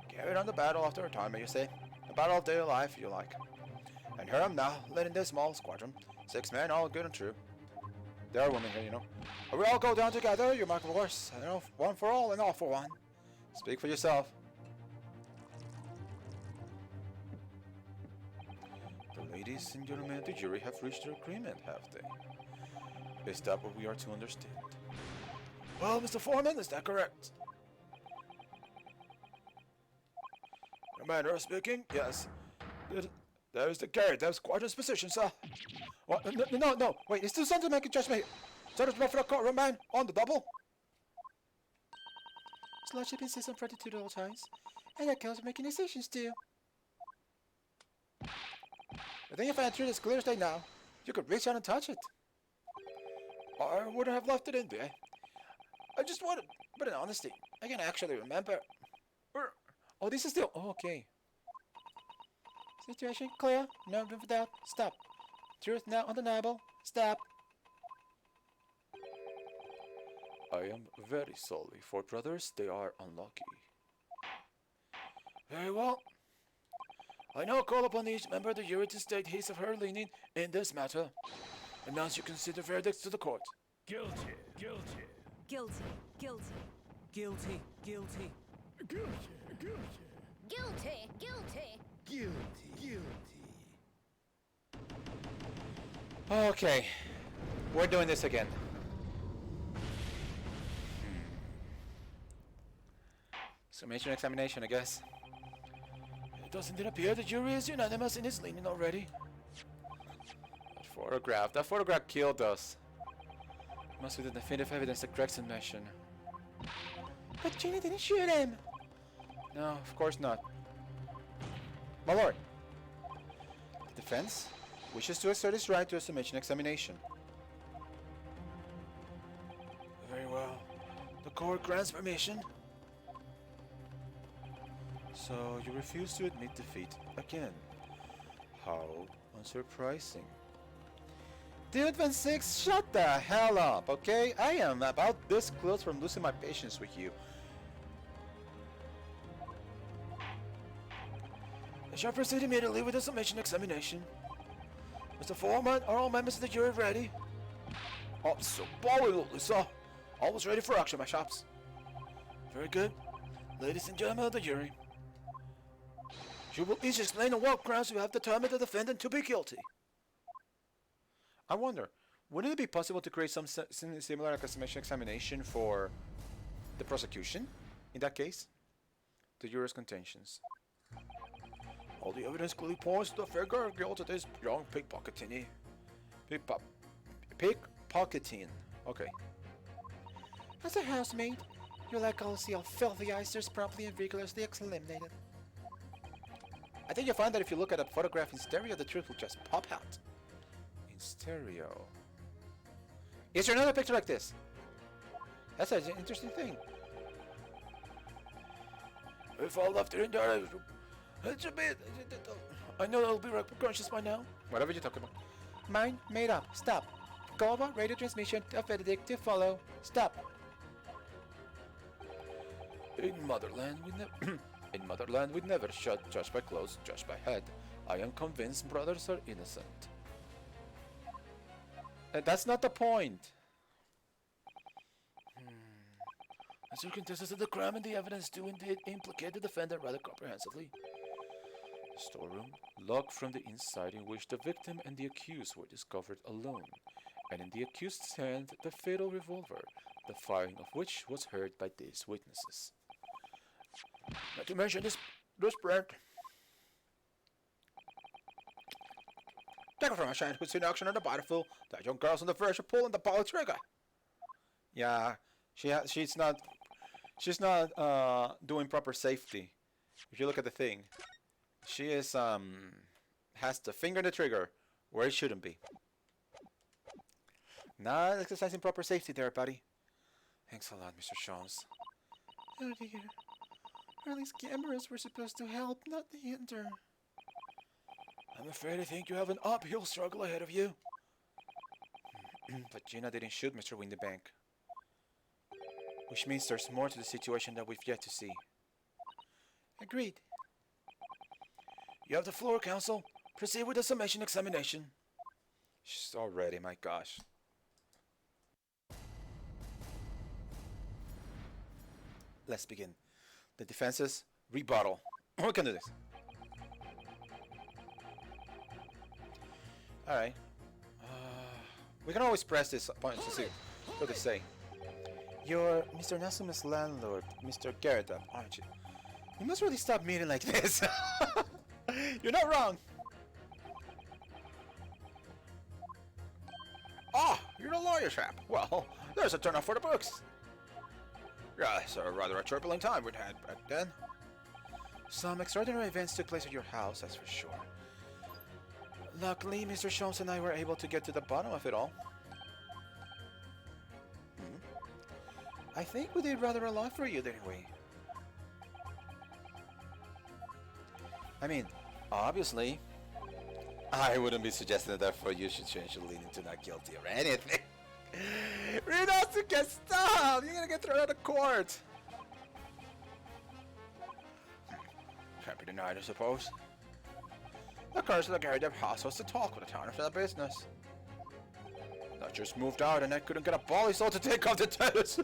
Carried on the battle after retirement, you say. The battle of daily life, you like. And here I am now, leading this small squadron. 6 men, all good and true. There are women here, you know. But we all go down together, you mark of course. You know, one for all and all for one. Speak for yourself. The ladies and gentlemen of the jury have reached an agreement, have they? Is that what we are to understand? Well, Mr. Foreman, is that correct? Commander speaking, yes. There's the carrier, there's squadron's position, sir. What? No, wait, it's still something to make a judgment. Sergeant Buffalo courtroom man, on the double. His lordship insists on fortitude at all times, and that counts for making decisions too. I think if I had treated it as clear as day now, you could reach out and touch it. I wouldn't have left it in there. I just wanted, but in honesty, I can actually remember. Oh, this is still. Oh, okay. Situation clear. No room for doubt. Stop. Truth now undeniable. Stop. I am very sorry for brothers, they are unlucky. Very well. I now call upon each member of the jury to state his or her leaning in this matter. Announce your considered verdicts to the court. Guilty. Guilty. Guilty. Guilty. Guilty. Guilty. Guilty. Guilty. Guilty. Guilty. Guilty. Guilty. Okay. We're doing this again. Summation examination, I guess. It doesn't it appear the jury is unanimous in its leaning already? That photograph killed us. Must be the definitive evidence that Gregson mentioned. But Jenny didn't shoot him. No, of course not. My lord, the defense wishes to assert its right to a summation examination. Very well. The court grants permission. So you refuse to admit defeat again. How unsurprising. Dude Van Six, shut the hell up, okay? I am about this close from losing my patience with you. I shall proceed immediately with the summation examination. Mr. Foreman, are all members of the jury ready? Absolutely, sir. Always ready for action, my shops. Very good. Ladies and gentlemen of the jury, you will each explain on what grounds you have determined the defendant to be guilty. I wonder, wouldn't it be possible to create something similar like a summation examination for the prosecution, in that case? The jurors' contentions. All the evidence clearly points to the figure of guilt of this young pickpocketing. Pickpocketing. Okay. As a housemaid, you'll like all to see how filthy oysters promptly and rigorously eliminated. I think you'll find that if you look at a photograph in stereo, the truth will just pop out. In stereo. Is there another picture like this? That's an interesting thing. If I left it in there, it should be. I know it'll be conscious by now. Whatever you're talking about. Mine made up. Stop. Global radio transmission of Benedict to follow. Stop. In Motherland, in Motherland, we never judge by clothes, judge by head. I am convinced brothers are innocent. That's not the point. The circumstances of the crime and the evidence do indeed implicate the defendant rather comprehensively. The storeroom, locked from the inside, in which the victim and the accused were discovered alone, and in the accused's hand the fatal revolver, the firing of which was heard by these witnesses. Not to mention this print. Take it from a shine who's seen action on the battlefield. That young girl's on the verge of pulling the ball trigger. Yeah, she's not doing proper safety. If you look at the thing, she is has the finger in the trigger where it shouldn't be. Not exercising proper safety there, buddy. Thanks a lot, Mr. Sholmes. Oh dear. Early's cameras were supposed to help, not hinder. I'm afraid I think you have an uphill struggle ahead of you. But Gina didn't shoot Mr. Windybank. Which means there's more to the situation that we've yet to see. Agreed. You have the floor, counsel. Proceed with the summation examination. She's already, my gosh. Let's begin. The defense's rebuttal. We can do this. Alright. We can always press this point to see what they say. You're Mr. Nasuma's landlord, Mr. Gerda, aren't you? You must really stop meeting like this. You're not wrong. Ah, you're the lawyer chap. Well, there's a turnout for the books. Yeah, it's rather a turbulent time we'd had back then. Some extraordinary events took place at your house, that's for sure. Luckily, Mr. Sholmes and I were able to get to the bottom of it all. I think we did rather a lot for you, didn't we? I mean, obviously, I wouldn't be suggesting that for you should change your leaning to not guilty or anything. Renosu can stop! You're gonna get thrown out of court! Can't be denied, I suppose. The curse of the Gary Dev house was to talk with the town after the business. I just moved out and I couldn't get a bally soul to take off the tennis.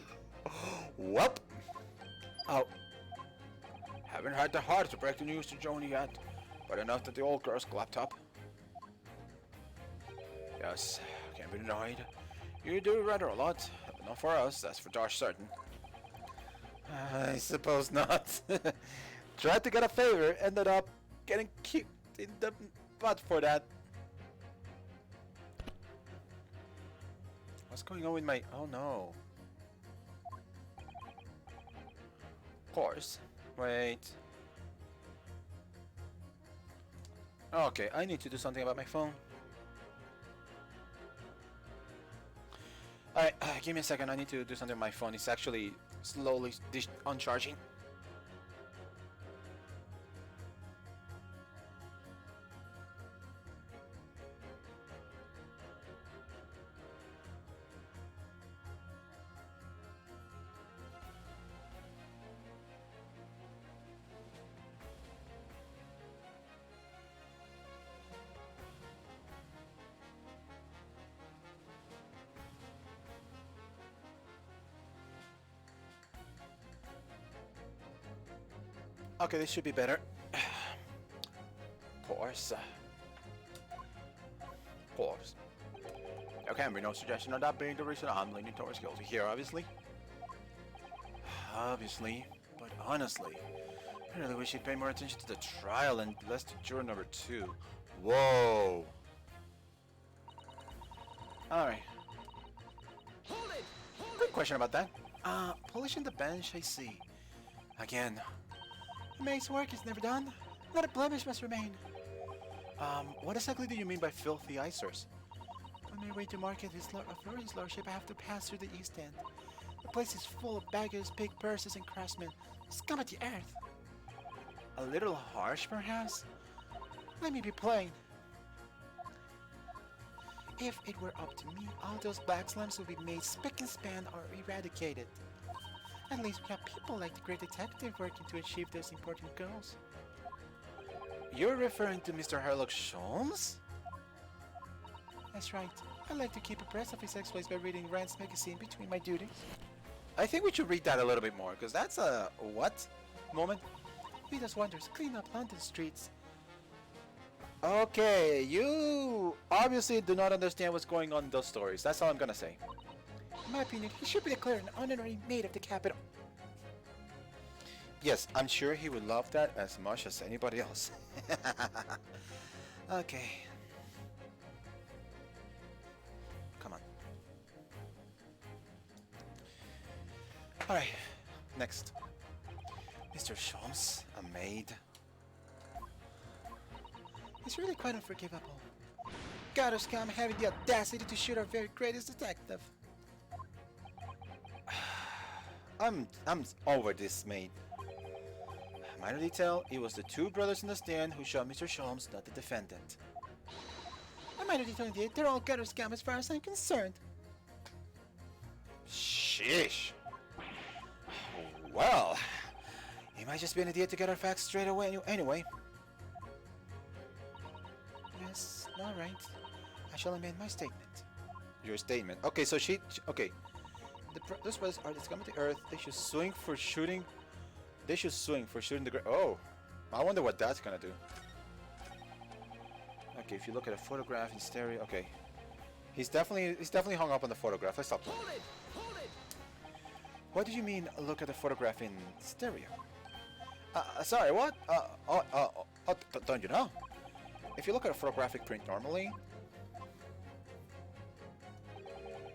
Whoop! Oh. Haven't had the heart to break the news to Joni yet, but enough that the old girl's clapped up. Yes, can't be denied. You do rather a lot, but not for us, that's for darn certain. I suppose not. Tried to get a favor, ended up getting kicked in the butt for that. What's going on with my... Oh no. Of course. Wait. Okay, I need to do something about my phone. Alright, give me a second. I need to do something with my phone. It's actually slowly uncharging. Okay, this should be better. Of course. Of course. There can be no suggestion of that being the reason I'm leaning towards guilty here, obviously. Obviously. But honestly, I really wish you'd pay more attention to the trial and less to juror number 2. Whoa! Alright. Quick question about that. Polishing the bench, I see. Again. The maid's work is never done. Not a blemish must remain. What exactly do you mean by filthy eyesores? On my way to market his lordship, I have to pass through the East End. The place is full of beggars, big purses, and craftsmen. Scum of the earth. A little harsh, perhaps? Let me be plain. If it were up to me, all those black slums would be made spick and span or eradicated. At least we have people like the great detective working to achieve those important goals. You're referring to Mr. Sherlock Holmes? That's right. I like to keep abreast of his exploits by reading Rand's magazine between my duties. I think we should read that a little bit more, because that's a what moment? He does wonders, clean up London streets. Okay, you obviously do not understand what's going on in those stories. That's all I'm gonna say. In my opinion, he should be declared an honorary maid of the capital. Yes, I'm sure he would love that as much as anybody else. Okay. Come on. Alright, next. Mr. Sholmes, a maid. It's really quite unforgivable. God or scum having the audacity to shoot our very greatest detective. I'm over this, maid. Minor detail, it was the two brothers in the stand who shot Mr. Sholmes, not the defendant. I might have told you, they're all gutter scum as far as I'm concerned. Sheesh. Well, he might just be an idiot to get our facts straight away anyway. Yes, alright. I shall amend my statement. Your statement. Okay, so okay. Those brothers are the scum of the earth. They should swing for shooting. They should swing for shooting the. Oh, I wonder what that's gonna do. Okay, if you look at a photograph in stereo. Okay, he's definitely hung up on the photograph. Let's stop. Hold it! Hold it! What do you mean? Look at the photograph in stereo? Sorry, what? Don't you know? If you look at a photographic print normally,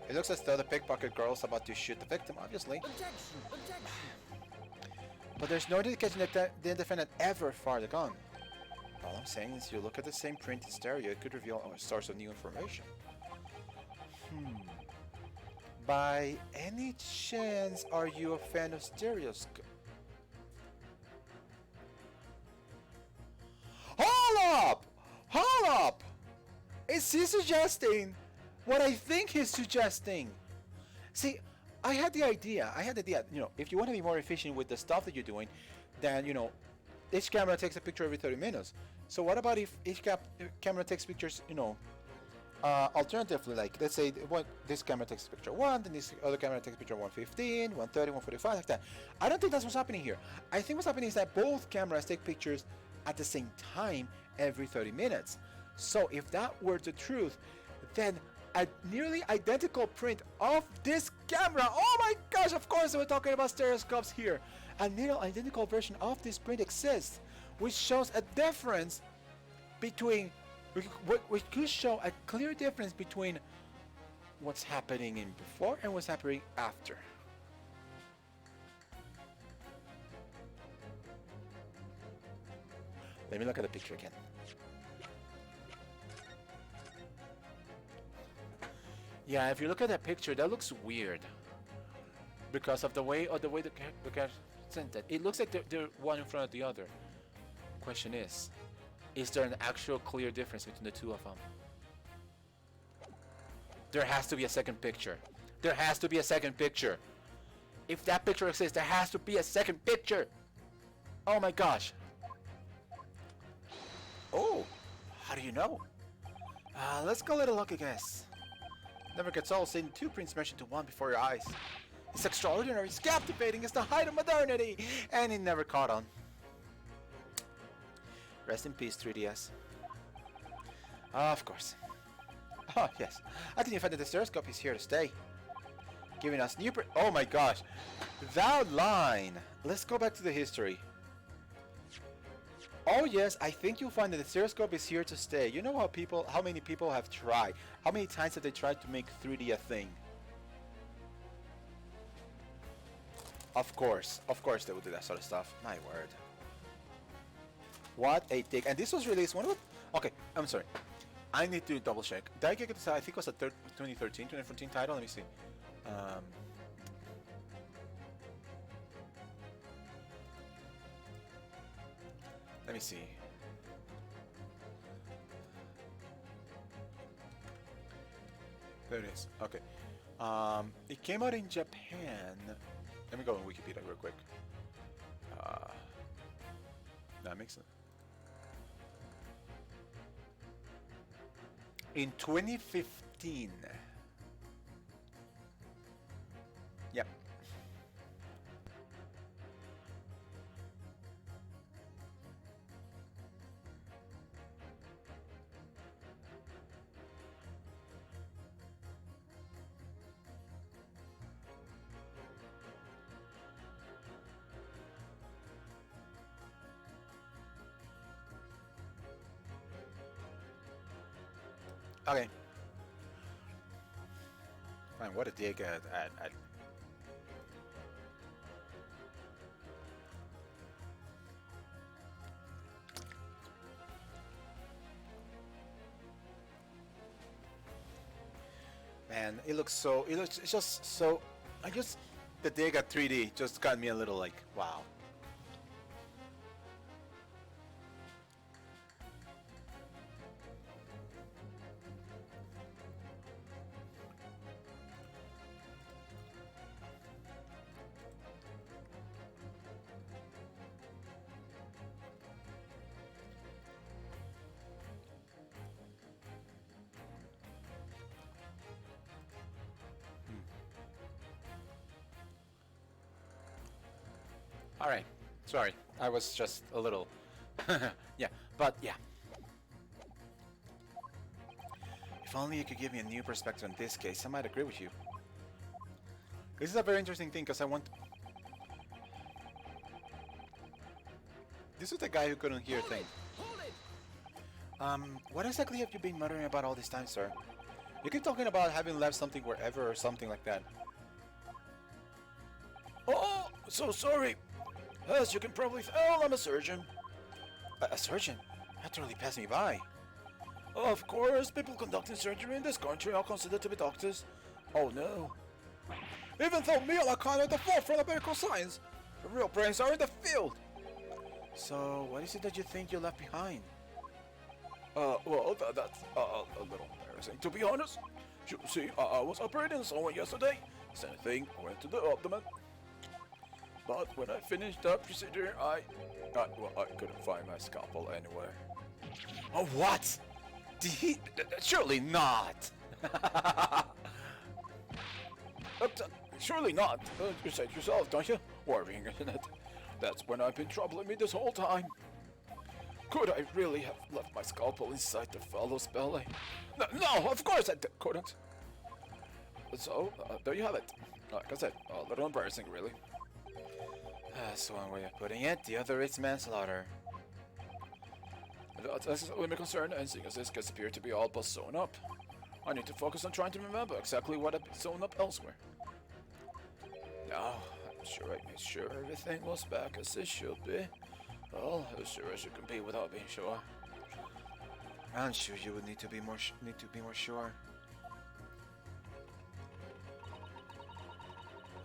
it looks as though the pickpocket girl's about to shoot the victim, obviously. Objection! Objection! But there's no indication that the defendant ever fired a gun. All I'm saying is you look at the same print in stereo, it could reveal a source of new information. By any chance, are you a fan of stereoscope? Hold up! Hold up! Is he suggesting what I think he's suggesting? See, I had the idea, you know, if you want to be more efficient with the stuff that you're doing, then, you know, each camera takes a picture every 30 minutes. So what about if each camera takes pictures, you know, alternatively, like, let's say this camera takes picture 1, then this other camera takes picture 115, 130, 145, like that. I don't think that's what's happening here. I think what's happening is that both cameras take pictures at the same time every 30 minutes. So if that were the truth, then a nearly identical print of this camera. Oh my gosh, of course we're talking about stereoscopes here. A nearly identical version of this print exists, which shows a difference between, which could show a clear difference between what's happening in before and what's happening after. Let me look at the picture again. Yeah, if you look at that picture, that looks weird because of the way the cat sent that. It looks like they're one in front of the other. Question is there an actual clear difference between the two of them? There has to be a second picture. There has to be a second picture. If that picture exists, there has to be a second picture. Oh my gosh. Oh, how do you know? Let's go a little lucky guess. Never gets old seeing two prints meshed into one before your eyes. It's extraordinary, it's captivating, it's the height of modernity, and it never caught on. Rest in peace, 3DS. Of course. Oh, yes. I think you find that the stereoscope is here to stay. Giving us new oh my gosh. That line. Let's go back to the history. Oh yes, I think you'll find that the stereoscope is here to stay. You know how many people have tried? How many times have they tried to make 3D a thing? Of course they will do that sort of stuff. My word. What a take. And this was released when? Okay, I'm sorry. I need to double check. Did I get this? I think it was a 2013, 2014 title. Let me see. Um, let me see. There it is. Okay. It came out in Japan. Let me go on Wikipedia real quick. That makes sense. In 2015. Yep. Okay. Man, what a dig at Man, it looks so. It looks. It's just so. I just the dig at 3D just got me a little like, wow. All right. Sorry, I was just a little. Yeah, but yeah. If only you could give me a new perspective on this case, I might agree with you. This is a very interesting thing because I want. This is the guy who couldn't hear things. Hold it! What exactly have you been muttering about all this time, sir? You keep talking about having left something wherever or something like that. Oh, so sorry. As you can probably tell, I'm a surgeon. A surgeon? That totally passed me by. Of course, people conducting surgery in this country are considered to be doctors. Oh no. Even though me are kind of the forefront of medical science, the real brains are in the field. So, what is it that you think you left behind? Well, that's a little embarrassing, to be honest. You see, I was operating on someone yesterday. Same thing went to the abdomen. But when I finished that procedure, I couldn't find my scalpel anywhere. Oh, what? Did he? Surely not. Surely not. You said yourself, don't you? Worrying, isn't it? That's when I've been troubling me this whole time. Could I really have left my scalpel inside the fellow's belly? No, of course I couldn't. So, there you have it. Like I said, a little embarrassing, really. That's one way of putting it. The other is manslaughter. That's only my concern, and seeing as this gets appear to be all but sewn up, I need to focus on trying to remember exactly what I've sewn up elsewhere. Now, I'm sure I made sure everything was back as it should be. Well, as sure as you can be without being sure. I'm sure you would need to be more sure.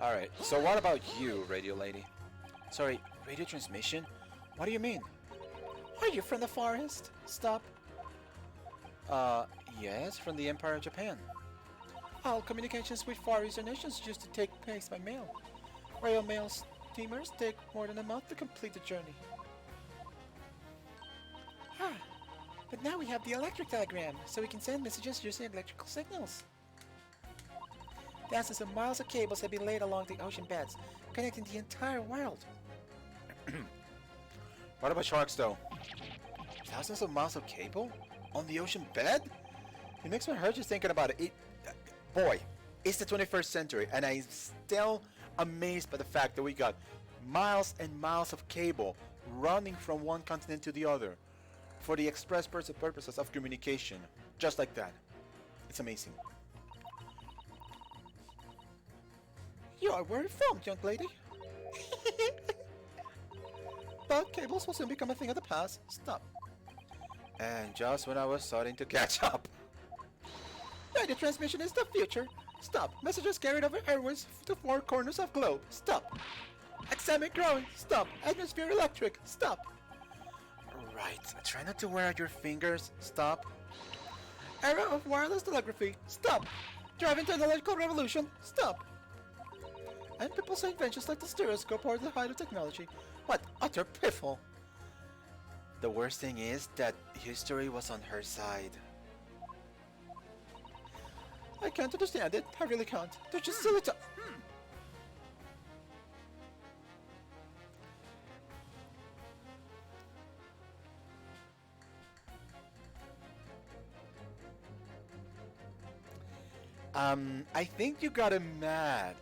All right. So what about you, radio lady? Sorry, radio transmission? What do you mean? Are you from the forest? Stop. Yes, from the Empire of Japan. All communications with Far Eastern nations used to take place by mail. Royal Mail steamers take more than a month to complete the journey. But now we have the electric telegram, so we can send messages using electrical signals. Thousands of miles of cables have been laid along the ocean beds, connecting the entire world. What about sharks, though? Thousands of miles of cable? On the ocean bed? It makes my heart just thinking about it. Boy, it's the 21st century, and I'm still amazed by the fact that we got miles and miles of cable running from one continent to the other for the express purposes of communication. Just like that. It's amazing. You are where from, young lady? but cables will soon become a thing of the past. Stop. And just when I was starting to catch up. Radio transmission is the future. Stop. Messages carried over airways to four corners of globe. Stop. Examine growing. Stop. Atmosphere electric. Stop. Right. Try not to wear out your fingers. Stop. Era of wireless telegraphy. Stop. Driving technological revolution. Stop. And people say inventions like the stereoscope are the height of technology. What utter piffle. The worst thing is that history was on her side. I can't understand it. I really can't. They're just silly to... I think you got him mad.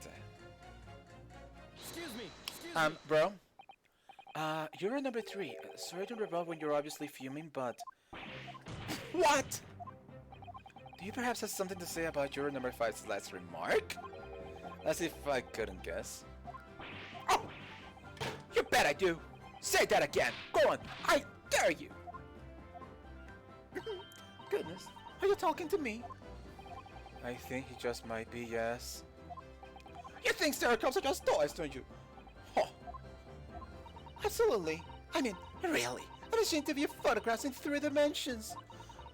Excuse me. Bro. You're number 3. Sorry to rebel when you're obviously fuming, but... What? Do you perhaps have something to say about your number 5's last remark? As if I couldn't guess. Oh! You bet I do! Say that again! Go on! I dare you! Goodness, are you talking to me? I think he just might be, yes. You think stereoscopes are just toys, don't you? Huh. Absolutely. I mean, really. I'm ashamed to view photographs in 3 dimensions.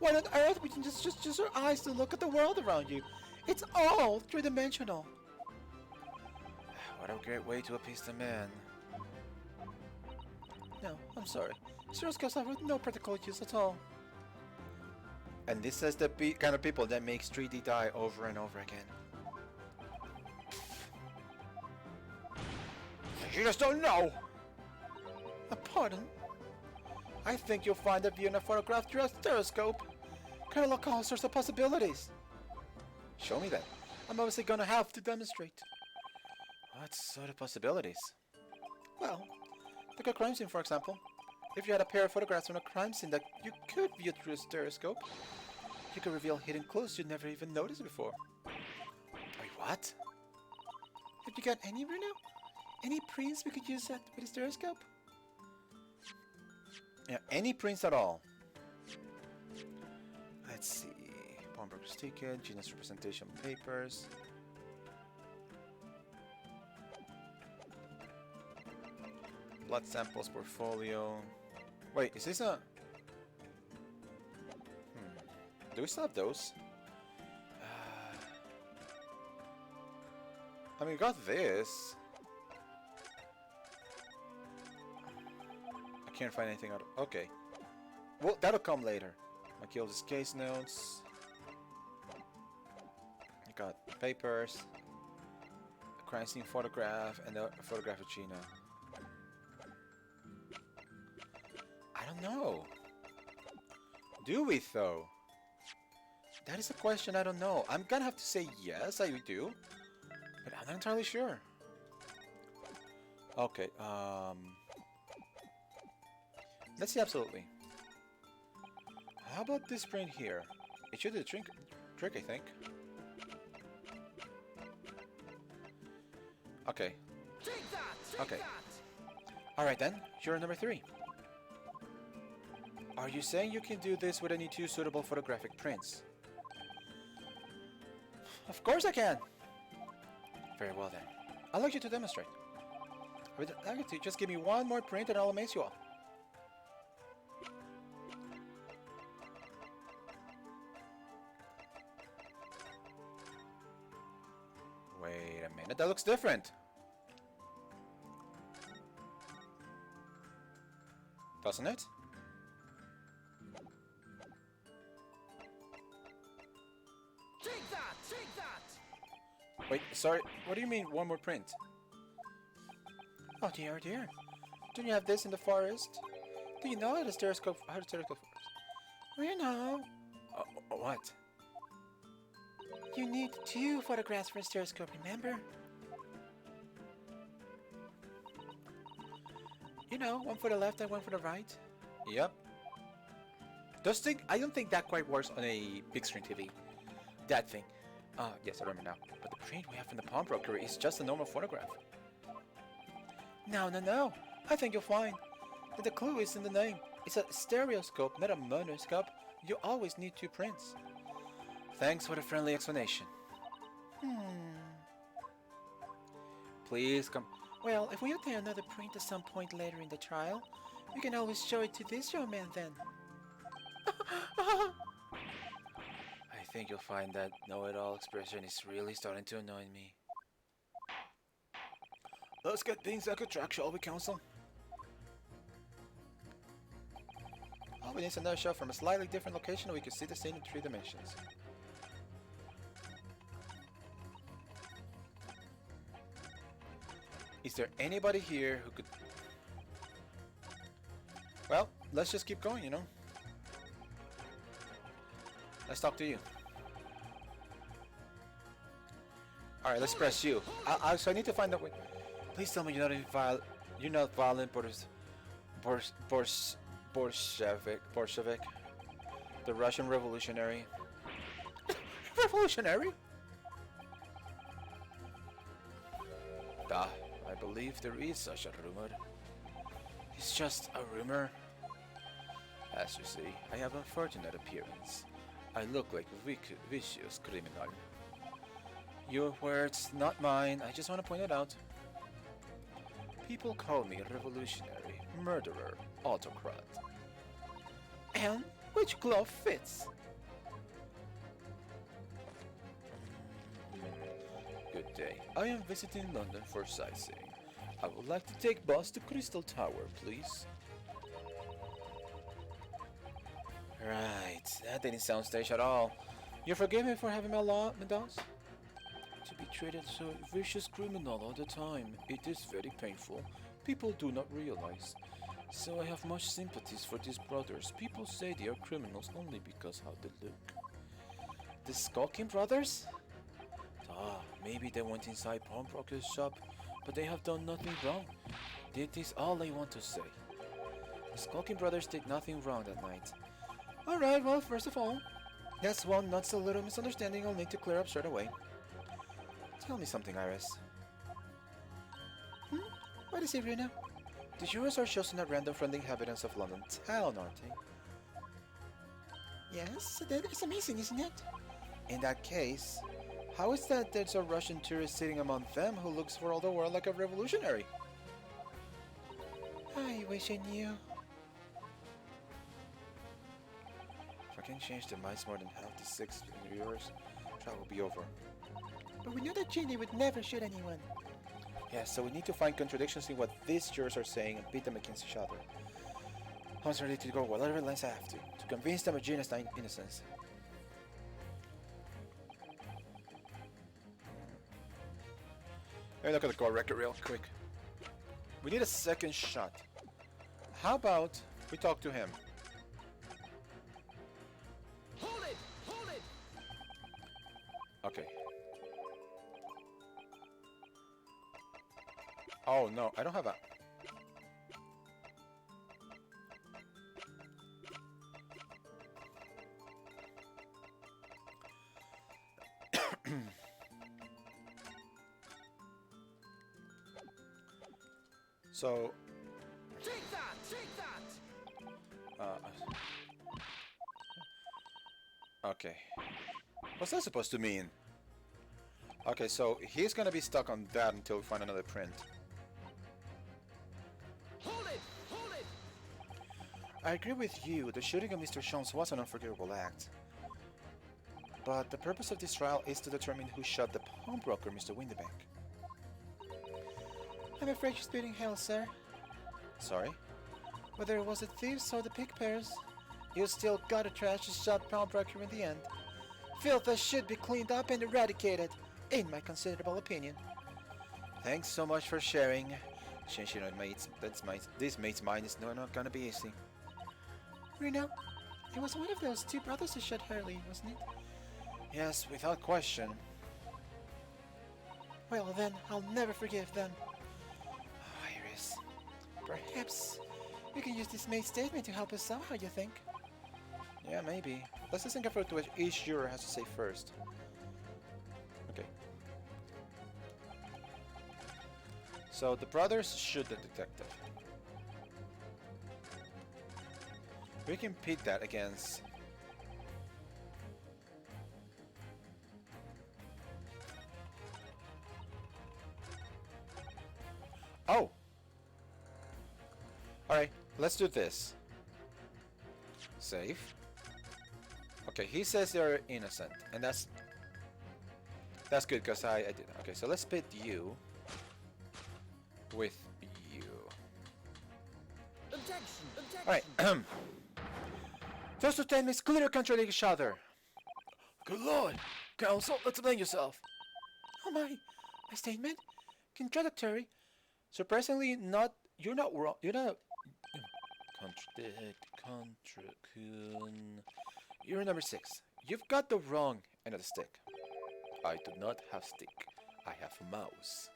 Why on earth would you just use your eyes to look at the world around you? It's all 3-dimensional. What a great way to appease the man. No, I'm sorry. Stereoscopes have no practical use at all. And this is the kind of people that makes 3D die over and over again. You just don't know! Pardon? I think you'll find that viewing a photograph through a stereoscope can unlock all sorts of possibilities. Show me that. I'm obviously gonna have to demonstrate. What sort of possibilities? Well, take a crime scene for example. If you had a pair of photographs from a crime scene that you could view through a stereoscope, you could reveal hidden clues you'd never even noticed before. Wait, what? Have you got any, Bruno? Any prints we could use that with a stereoscope? Yeah, any prints at all. Let's see. Pawnbroker's ticket, genus representation papers. Blood samples portfolio. Wait, is this a... Do we still have those? I mean, we got this. I can't find anything out of... Okay. Well, that'll come later. Matilda's case notes. I got papers. A crime scene photograph, and a photograph of Gina. I don't know. Do we, though? That is a question I don't know. I'm gonna have to say yes, I do. But I'm not entirely sure. Okay, let's see, absolutely. How about this print here? It should do the trick, I think. Okay. Okay. Alright then, you're number 3. Are you saying you can do this with any 2 suitable photographic prints? Of course I can! Very well then. I'd like you to demonstrate. I'd like you to just give me 1 more print and I'll amaze you all. Wait a minute, that looks different! Doesn't it? Wait, sorry, what do you mean 1 more print? Oh dear, dear. Don't you have this in the forest? Do you know how the stereoscope works? Well, you know. What? You need 2 photographs for a stereoscope, remember? You know, 1 for the left and 1 for the right. Yep. I don't think that quite works on a big screen TV. That thing. Yes, I remember now. But the print we have from the pawnbroker is just a normal photograph. No. I think you'll find. The clue is in the name. It's a stereoscope, not a monoscope. You always need two prints. Thanks for the friendly explanation. Please come. Well, if we obtain another print at some point later in the trial, we can always show it to this young man then. I think you'll find that know-it-all expression is really starting to annoy me. Let's get things back on track, shall we, Council? All we need is another shot from a slightly different location and we can see the scene in 3 dimensions. Is there anybody here who could... Well, let's just keep going, you know? Let's talk to you. Alright, let's press you. So I need to find out... Please tell me you're not violent Bolshevik. The Russian revolutionary. Revolutionary? I believe there is such a rumor. It's just a rumor. As you see, I have unfortunate appearance. I look like a vicious criminal. Your words, not mine. I just want to point it out. People call me revolutionary, murderer, autocrat. And which glove fits? Good day. I am visiting London for sightseeing. I would like to take bus to Crystal Tower, please. Right, that didn't sound staged at all. You forgive me for having my law, Meadows? To be treated so vicious criminal all the time, it is very painful. People do not realize. So I have much sympathies for these brothers. People say they are criminals only because how they look. The Skulking Brothers? Maybe they went inside pawnbroker's shop, but they have done nothing wrong. That is all I want to say. The Skulking Brothers did nothing wrong that night. Alright, well, first of all, that's one not so little misunderstanding I'll need to clear up straight away. Tell me something, Iris. What is it, Rena? The jurors are chosen at random from the inhabitants of London town, aren't they? Yes, that is amazing, isn't it? In that case, how is that there's a Russian tourist sitting among them who looks for all the world like a revolutionary? I wish I knew. If I can change the minds more than half the 6 viewers, trial will be over. But we knew that Ginny would never shoot anyone. Yeah, so we need to find contradictions in what these jurors are saying and pit them against each other. I was ready to go whatever lengths I have to convince them of Ginny's innocence. Let me look at the call record real quick. We need a second shot. How about we talk to him? Hold it! Hold it! Okay. Oh no, I don't have a... So... Take that! Take that! Okay. What's that supposed to mean? Okay, so he's gonna be stuck on that until we find another print. Hold it! Hold it! I agree with you, the shooting of Mr. Jones was an unforgivable act. But the purpose of this trial is to determine who shot the pawnbroker, Mr. Windybank. I'm afraid you're spitting hell, sir. Sorry? Whether it was the thieves or the pickpairs, you still gotta trash the shot pawnbroker in the end. Filth that should be cleaned up and eradicated, in my considerable opinion. Thanks so much for sharing. Changing our mates, this mate's mind is not gonna be easy. Reno, it was one of those 2 brothers who shot Hurley, wasn't it? Yes, without question. Well then, I'll never forgive them. Oh, Iris, perhaps we can use this mate's statement to help us somehow, you think? Yeah, maybe. Let's listen carefully to what each juror has to say first. Okay. So the brothers shoot the detective. We can pit that against... Oh! Alright, let's do this. Save. Okay, he says they're innocent, and that's good because I did. Okay, so let's pit you with you. Objection! Objection! Alright, those two statements clearly contradict each other. Good lord! Counsel, explain yourself. Oh my statement? Contradictory. Surprisingly, you're not wrong. You're not. You're number 6. You've got the wrong end of the stick. I do not have stick. I have mouse.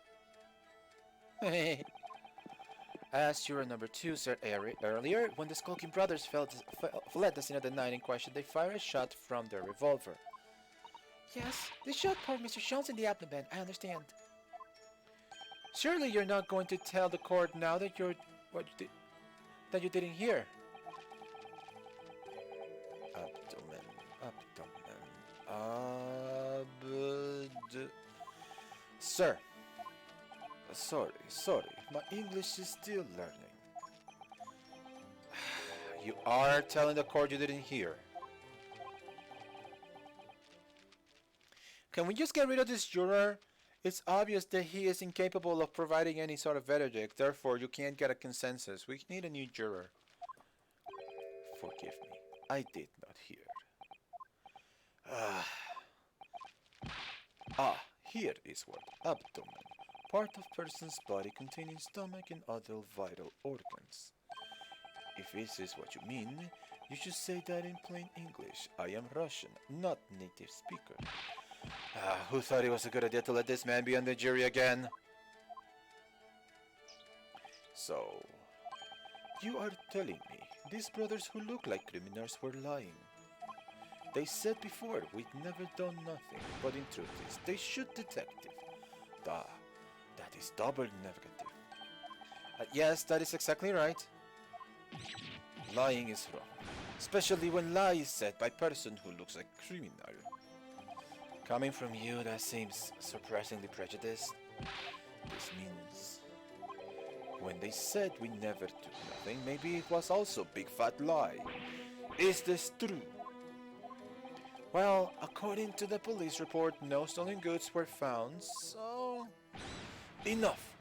As your number 2 said earlier, when the skulking brothers fled the scene of the night in question, they fired a shot from their revolver. Yes, they shot poor Mr. Jones in the abdomen, I understand. Surely you're not going to tell the court now that you didn't hear. Sir. Sorry. My English is still learning. You are telling the court you didn't hear. Can we just get rid of this juror? It's obvious that he is incapable of providing any sort of verdict, therefore you can't get a consensus. We need a new juror. Forgive me, I did not hear. Here is word abdomen, part of person's body containing stomach and other vital organs. If this is what you mean, you should say that in plain English. I am Russian, not native speaker. Who thought it was a good idea to let this man be on the jury again? So, you are telling me these brothers who look like criminals were lying? They said before we'd never done nothing, but in truth is they shoot detective. That is double negative. Yes, that is exactly right. Lying is wrong, especially when lie is said by person who looks like criminal. Coming from you, that seems surprisingly prejudiced. This means when they said we never took nothing, maybe it was also big fat lie. Is this true? Well, according to the police report, no stolen goods were found, so... Enough!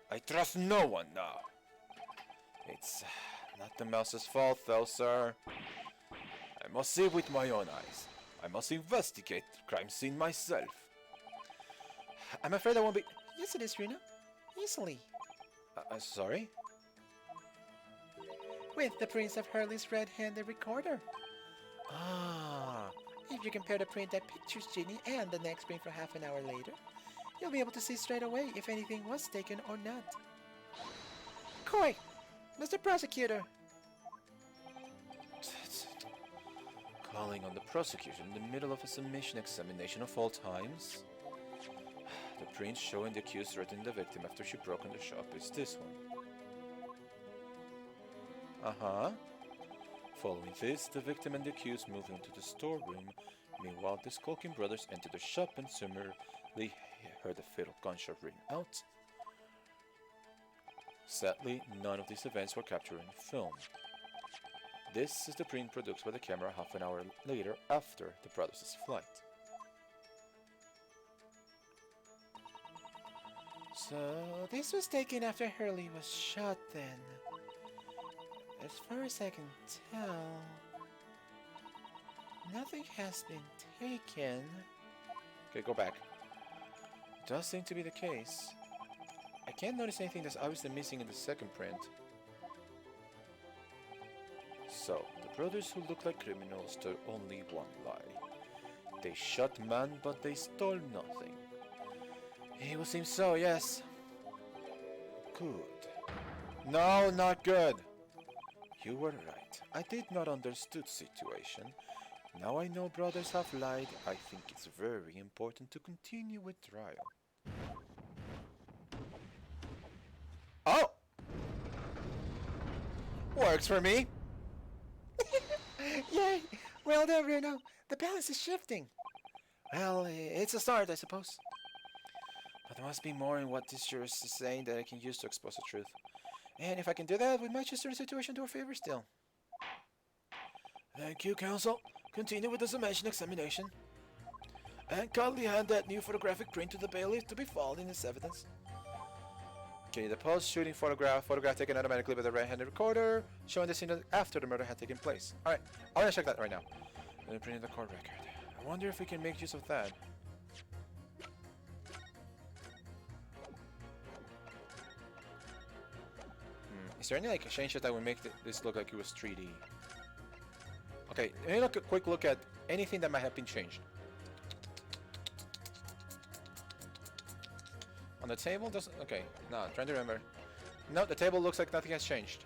I trust no one now. It's not the mouse's fault, though, sir. I must see with my own eyes. I must investigate the crime scene myself. I'm afraid I won't be... Yes, it is, Rena. Easily. Sorry? With the prints of Hurley's red-handed recorder. Ah... If you compare the print that pictures Ginny and the next print for half an hour later, you'll be able to see straight away if anything was taken or not. Coy! Mr. Prosecutor! Calling on the prosecution in the middle of a submission examination of all times. The print showing the accused threatening the victim after she broke in the shop is this one. Uh-huh. Following this, the victim and the accused move into the storeroom. Meanwhile, the skulking brothers enter the shop and similarly heard the fatal gunshot ring out. Sadly, none of these events were captured in film. This is the print produced by the camera half an hour later after the brothers' flight. So, this was taken after Hurley was shot then. As far as I can tell, nothing has been taken. Okay, go back. It does seem to be the case. I can't notice anything that's obviously missing in the second print. So, the brothers who look like criminals told only one lie. They shot man, but they stole nothing. It would seem so, yes. Good. No, not good. You were right. I did not understood situation. Now I know brothers have lied. I think it's very important to continue with trial. Oh! Works for me. Yay! Well done, Bruno. The balance is shifting. Well, it's a start, I suppose. But there must be more in what this jurist is saying that I can use to expose the truth. And if I can do that, we might just turn the situation to our favor still. Thank you, counsel. Continue with the summation examination. And kindly hand that new photographic print to the bailiff to be filed in as evidence. Okay, the post-shooting photograph taken automatically by the right-handed recorder, showing the scene after the murder had taken place. Alright, I want to check that right now. And printing the court record. I wonder if we can make use of that. Is there any like changes that would make this look like it was 3D? Okay, let me look a quick look at anything that might have been changed. On the table doesn't. Okay, no, I'm trying to remember. No, the table looks like nothing has changed.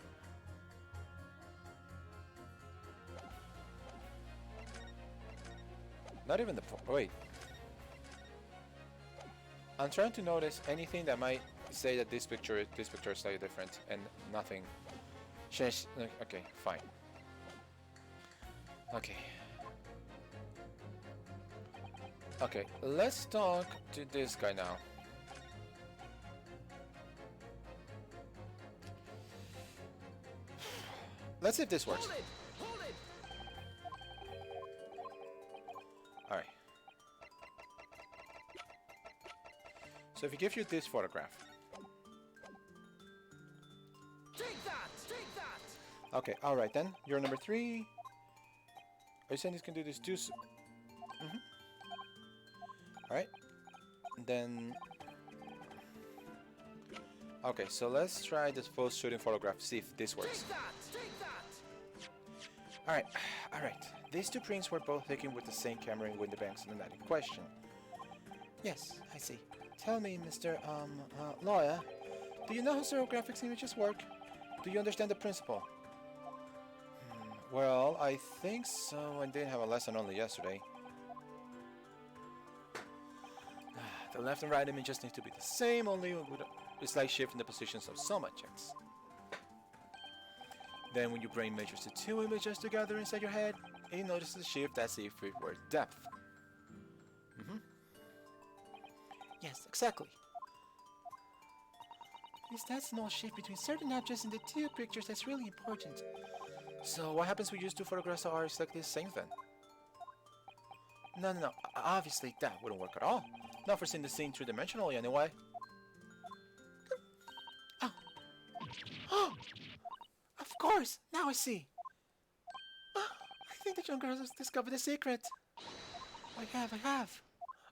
Not even the. Wait. I'm trying to notice anything that might say that this picture is slightly different, and nothing changed. Okay, fine. Okay. Okay, let's talk to this guy now. Let's see if this works. Hold it! Hold it! Alright. So if we give you this photograph. Take that! Take that! Okay, alright then. You're number 3. Are you saying this can do this too? Alright. Then... Okay, so let's try this post-shooting photograph, see if this works. Take that! Take that! Alright, alright. These two prints were both taken with the same camera in window banks on the night in question. Yes, I see. Tell me, Mr. Lawyer, do you know how stereographic images work? Do you understand the principle? Well, I think so. I did have a lesson only yesterday. The left and right images need to be the same, only with a slight shift in the positions of some objects. Then when your brain measures the two images together inside your head, it notices the shift as if it were depth. Yes, exactly. It's that small shift between certain objects in the two pictures that's really important. So what happens when you use two photographs that are exactly the same then? No. Obviously, that wouldn't work at all. Not for seeing the scene three-dimensionally anyway. Oh. Oh! Of course! Now I see! I think the young girl has discovered the secret. I have.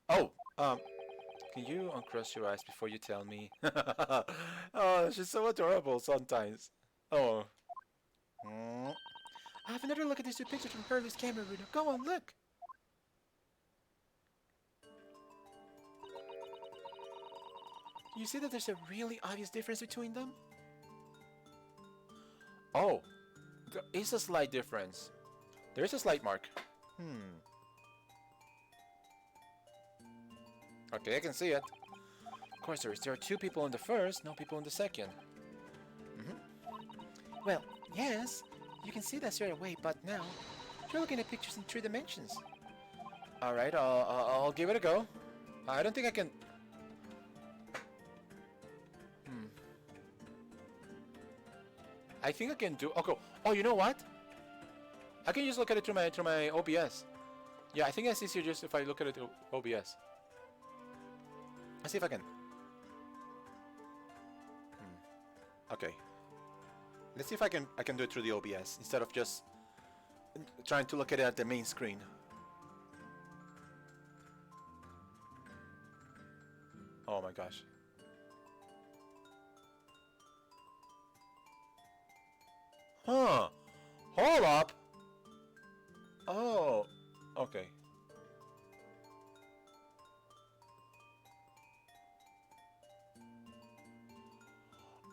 Oh, can you uncross your eyes before you tell me? Oh, she's so adorable sometimes. Oh. I have another look at these two pictures from Hurley's camera, Bruno. Go on, look! You see that there's a really obvious difference between them? Oh, there is a slight difference. There is a slight mark. Okay, I can see it. Of course, there are two people in the first, no people in the second. Well, yes, you can see that straight away, but now you're looking at pictures in 3 dimensions. Alright, I'll give it a go. I don't think I can... I think I can do... Okay. Oh, you know what? I can just look at it through my OBS. Yeah, I think it's easier just if I look at it through OBS. Let's see if I can. Okay. Let's see if I can do it through the OBS instead of just trying to look at it at the main screen. Oh my gosh. Huh. Hold up. Oh. Okay.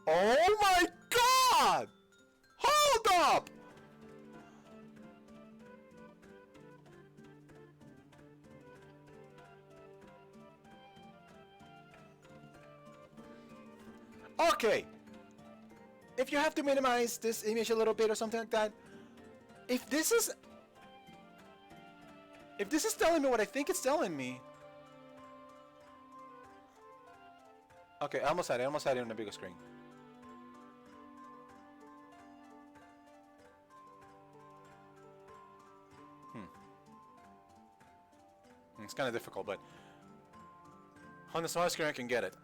Oh my god! Hold up! Okay. If you have to minimize this image a little bit or something like that, if this is If this is telling me what I think it's telling me... Okay, I almost had it on the bigger screen. It's kind of difficult, but on the small screen I can get it.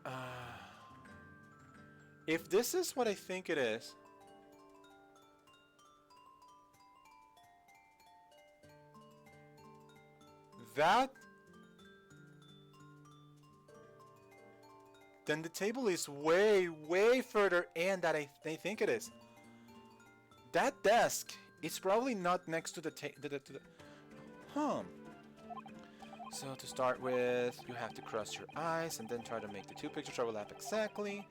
If this is what I think it is, then the table is way, way further in than I think it is. That desk is probably not next to the So to start with, you have to cross your eyes and then try to make the two pictures overlap exactly.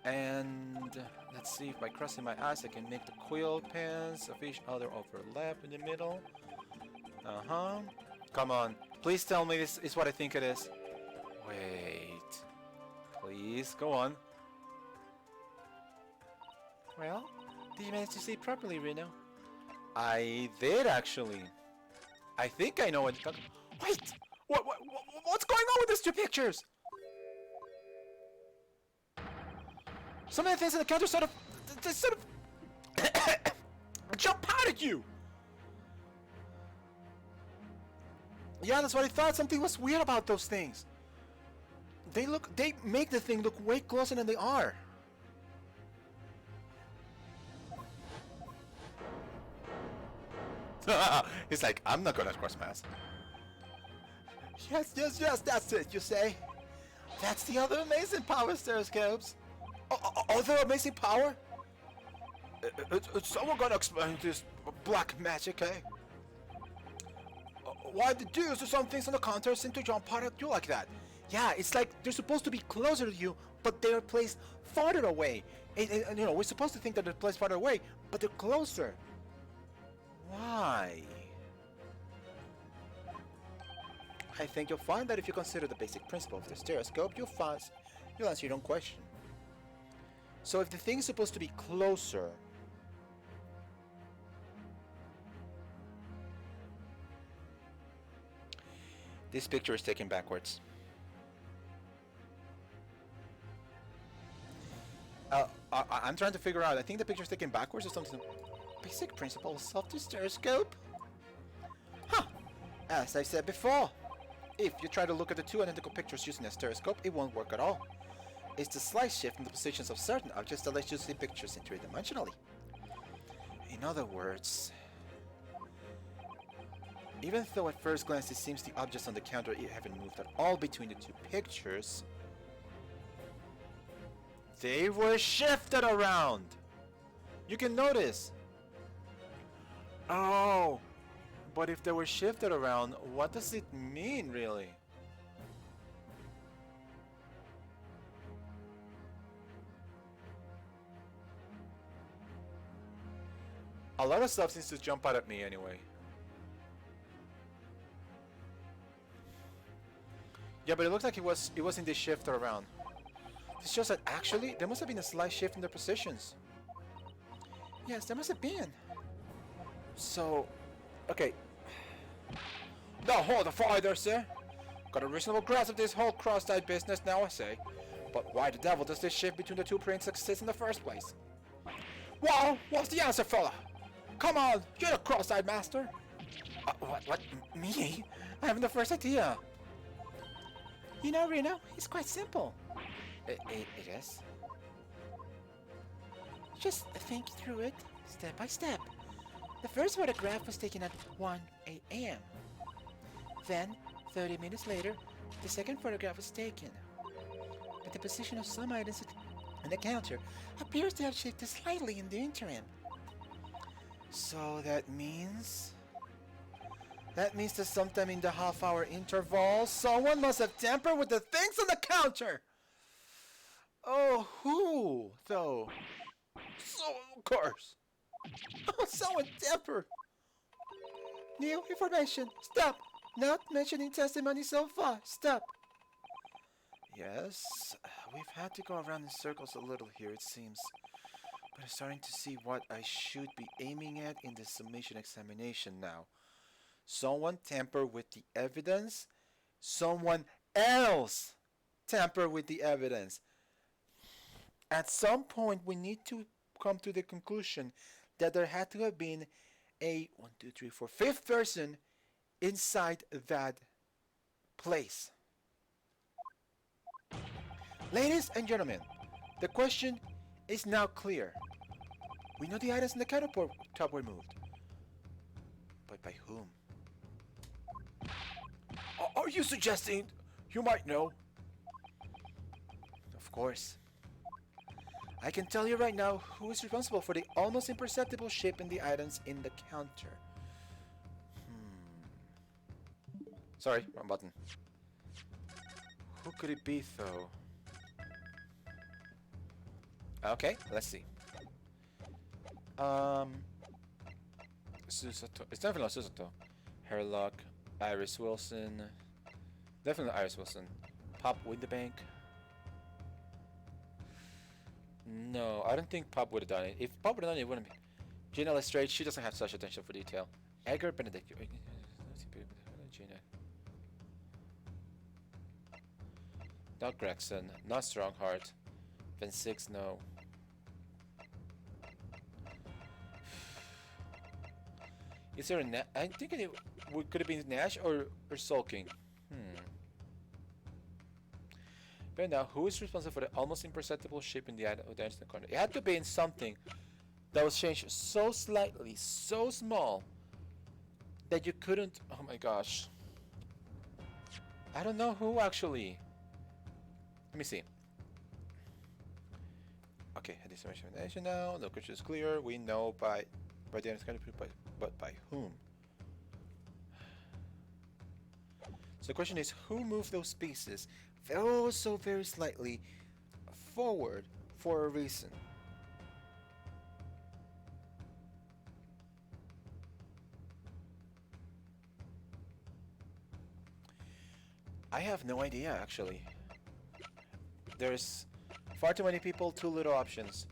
And let's see if by crossing my eyes I can make the quill pens of each other overlap in the middle. Come on, please tell me this is what I think it is. Wait, please, go on. Well, did you manage to see it properly, Reno? I did actually. I think I know what you're talking about. Wait! What's going on with these two pictures? Some of the things in the counter sort of jump out at you. Yeah, that's what I thought. Something was weird about those things. They make the thing look way closer than they are. He's like, I'm not gonna cross my eyes. Yes, that's it, you say? That's the other amazing power, stereoscopes. Other amazing power? Someone gonna explain this black magic, eh? Why the dudes do some things on the counter seem to jump out at you like that? Yeah, it's like they're supposed to be closer to you, but they're placed farther away. And you know, we're supposed to think that they're placed farther away, but they're closer. Why? I think you'll find that if you consider the basic principle of the stereoscope, you'll answer your own question. So if the thing is supposed to be closer, this picture is taken backwards. I'm trying to figure out. I think the picture is taken backwards or something. Basic principles of the stereoscope? Huh! As I said before, if you try to look at the two identical pictures using a stereoscope, it won't work at all. It's the slight shift in the positions of certain objects that lets you see pictures in three-dimensionally. In other words, even though at first glance it seems the objects on the counter haven't moved at all between the two pictures, they were shifted around! You can notice! Oh! But if they were shifted around, what does it mean, really? A lot of stuff seems to jump out at me anyway. Yeah, but it looks like it was in this shift around. This shows that actually there must have been a slight shift in their positions. Yes, there must have been. So, okay. Now hold the fire there, sir. Got a reasonable grasp of this whole cross-eyed business now, I say. But why the devil does this shift between the two prints exist in the first place? Well, what's the answer, fella? Come on, you're the cross-eyed master. What? Me? I haven't the first idea. You know, Reno, it's quite simple. It is? Just think through it, step by step. The first photograph was taken at 1 a.m. Then, 30 minutes later, the second photograph was taken. But the position of some items on the counter appears to have shifted slightly in the interim. So that means that sometime in the half-hour interval, someone must have tampered with the things on the counter! Oh, who, though? So, of course. Oh, someone tampered! New information. Stop! Not mentioning testimony so far. Stop! Yes, we've had to go around in circles a little here, it seems. But I'm starting to see what I should be aiming at in the summation examination now. Someone tampered with the evidence. Someone else tampered with the evidence. At some point, we need to come to the conclusion that there had to have been a one, two, three, four, fifth person inside that place. Ladies and gentlemen, the question is now clear. We know the items in the countertop were moved. But by whom? Are you suggesting you might know? Of course. I can tell you right now who is responsible for the almost imperceptible shape in the items in the counter. Sorry, wrong button. Who could it be, though? Okay, let's see. Susato. It's definitely not Susato. Hairlock, Iris Wilson. Definitely Iris Wilson. Pop Winterbank. No, I don't think Pop would have done it. If Pop would have done it, it wouldn't be. Gina Lestrade, she doesn't have such attention for detail. Edgar Benedict. Gina. Not Gregson. Not Strongheart. Then 6, no. Is there a I think it could have been Nash or Sulking. But now, who is responsible for the almost imperceptible shape in the instant corner? It had to be in something that was changed so slightly, so small, that you couldn't... Oh my gosh. I don't know who, actually. Let me see. Okay, this information now. The question is clear. We know by the end but by whom? So the question is, who moved those pieces so very slightly forward for a reason? I have no idea, actually. There's far too many people, too little options.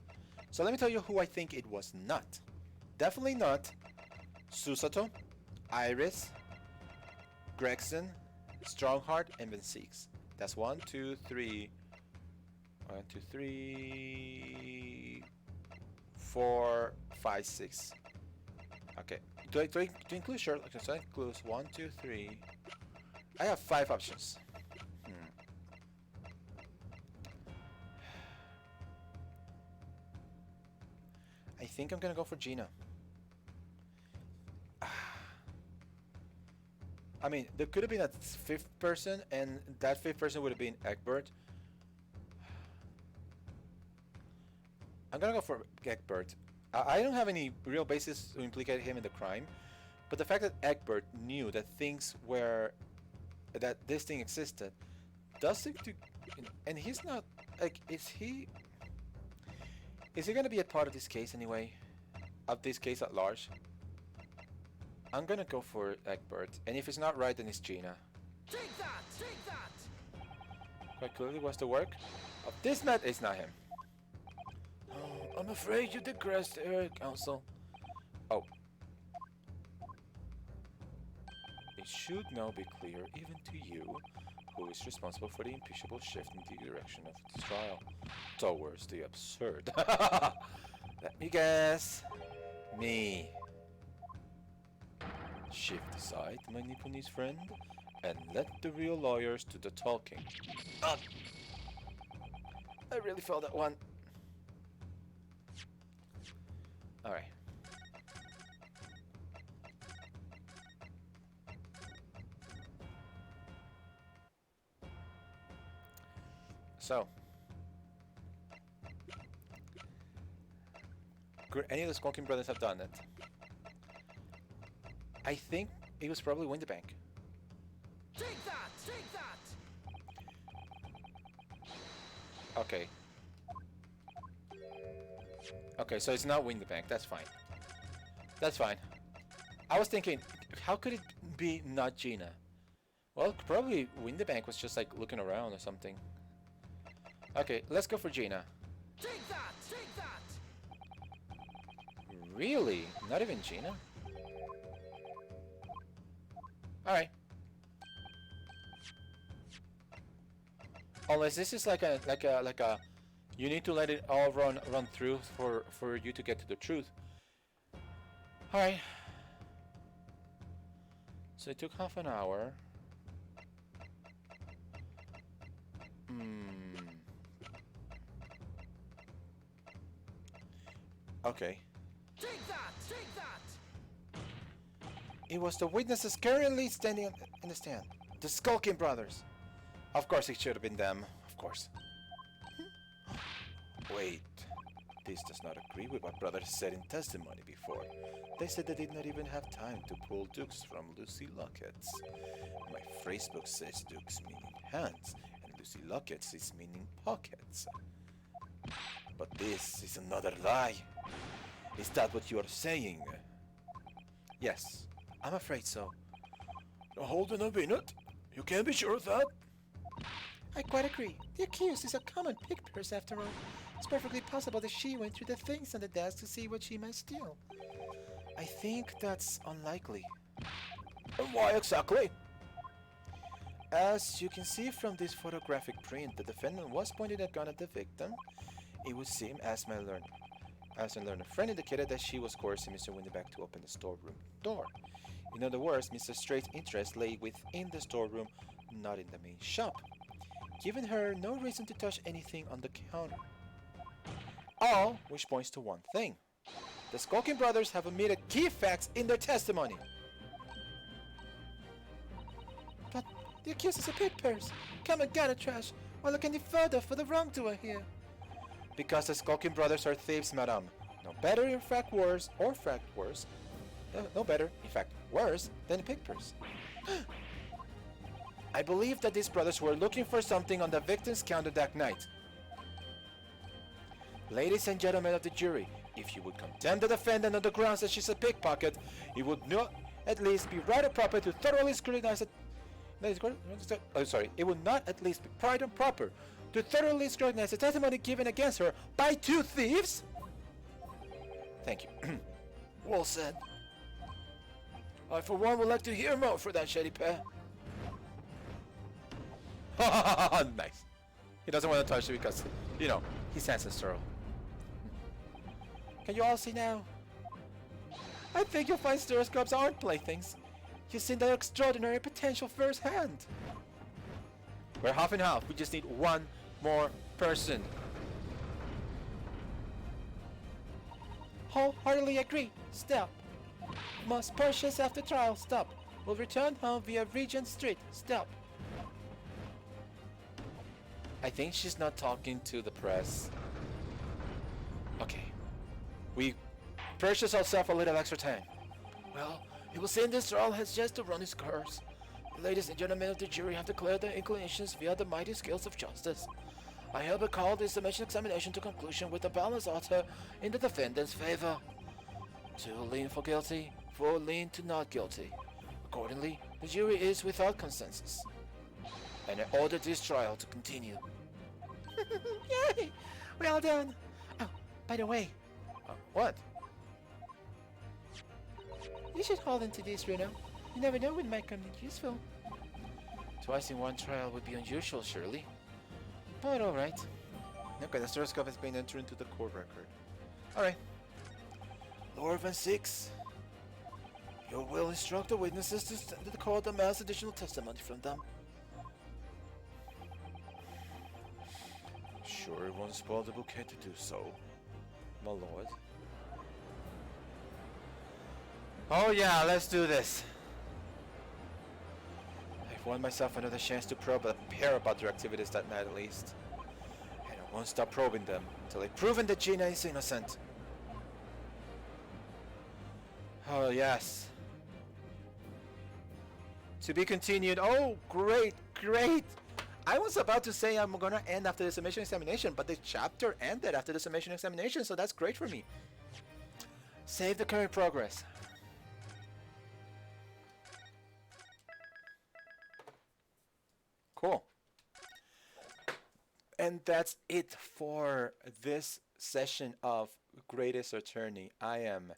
So let me tell you who I think it was not. Definitely not Susato, Iris, Gregson, Strongheart, and then Six. That's 1, 2, 3. 1, 2, 3, 4, 5, 6. Okay. To include Sherlock, so that includes 1, 2, 3. I have 5 options. I think I'm gonna go for Gina. I mean, there could have been a 5th person, and that 5th person would have been Egbert. I'm gonna go for Egbert. I don't have any real basis to implicate him in the crime, but the fact that Egbert knew that that this thing existed, does seem to, and he's not, like, is he gonna be a part of this case anyway? Of this case at large? I'm gonna go for Egbert, and if it's not right, then it's Gina. Take that! Take that! Quite clearly was the work of this man. It's not him. Oh, I'm afraid you digressed, Eric, Counsel. Oh. It should now be clear, even to you, who is responsible for the impeachable shift in the direction of this trial towards the absurd. Let me guess. Me. Shift aside, my Nipponese friend, and let the real lawyers do the talking. I really felt that one. Alright. So, could any of the Skulking brothers have done it? I think it was probably Winterbank. Take that! Take that! Okay. Okay, so it's not Winterbank. That's fine. That's fine. I was thinking, how could it be not Gina? Well, probably Winterbank was just like looking around or something. Okay, let's go for Gina. Take that! Take that! Really? Not even Gina? Alright. Unless this is like a you need to let it all run through for you to get to the truth. Alright. So it took half an hour. Okay. Take that! Take that! It was the witnesses currently standing in the stand. The Skulking Brothers. Of course it should have been them. Of course. Wait. This does not agree with what brothers said in testimony before. They said they did not even have time to pull dukes from Lucy Lockets. My phrasebook says dukes meaning hands, and Lucy Lockets is meaning pockets. But this is another lie. Is that what you are saying? Yes, I'm afraid so. Hold on a minute. You can't be sure of that. I quite agree. The accused is a common pig purse after all. It's perfectly possible that she went through the things on the desk to see what she might steal. I think that's unlikely. And why exactly? As you can see from this photographic print, the defendant was pointing a gun at the victim. It would seem, as my learned friend indicated, that she was coercing Mr. Windyback to open the storeroom door. In other words, Mr. Straight's interest lay within the storeroom, not in the main shop, giving her no reason to touch anything on the counter. All which points to one thing. The Skulking Brothers have omitted key facts in their testimony. But the accused is a pig purse. Come and get it, trash, or look any further for the wrongdoer here. Because the Skulking Brothers are thieves, madame. No better, in fact, worse, no better, in fact, worse than a pig purse. I believe that these brothers were looking for something on the victim's counter that night. Ladies and gentlemen of the jury, if you would condemn the defendant on the grounds that she's a pickpocket, it would not at least be right and proper to thoroughly scrutinize it. It would not at least be right and proper to thoroughly scrutinize the testimony given against her by two thieves? Thank you. Well said. I, for one, would like to hear more for that shady pair. Nice. He doesn't want to touch it because, you know, he's ancestral. Can you all see now? I think you'll find stereoscopes aren't playthings. You've seen their extraordinary potential firsthand. We're half and half. We just need one more person. Wholeheartedly agree. Stop. Must purchase after trial. Stop. Will return home via Regent Street. Stop. I think she's not talking to the press. Okay. We purchase ourselves a little extra time. Well, it will seem this trial has just to run its course. Ladies and gentlemen of the jury have declared their inclinations via the mighty scales of justice. I hereby call this submission examination to conclusion with the balance order in the defendant's favor. 2 lean for guilty, 4 lean to not guilty. Accordingly, the jury is without consensus. And I order this trial to continue. Yay! Well done. Oh, by the way, What? you should hold into this, Bruno. You never know when it might come in useful. Twice in one trial would be unusual, surely. But alright. Okay, the stereoscope has been entered into the court record. Alright. Lord Van Six, you will instruct the witnesses to stand to the court and ask additional testimony from them. Sure, it won't spoil the bouquet to do so, my lord. Oh yeah, let's do this. I've won myself another chance to probe a pair about their activities that night at least. And I won't stop probing them until I've proven that Gina is innocent. Oh yes. To be continued. Oh, great, great. I was about to say I'm gonna end after the submission examination, but the chapter ended after the submission examination, so that's great for me. Save the current progress. Cool. And that's it for this session of Greatest Attorney. I am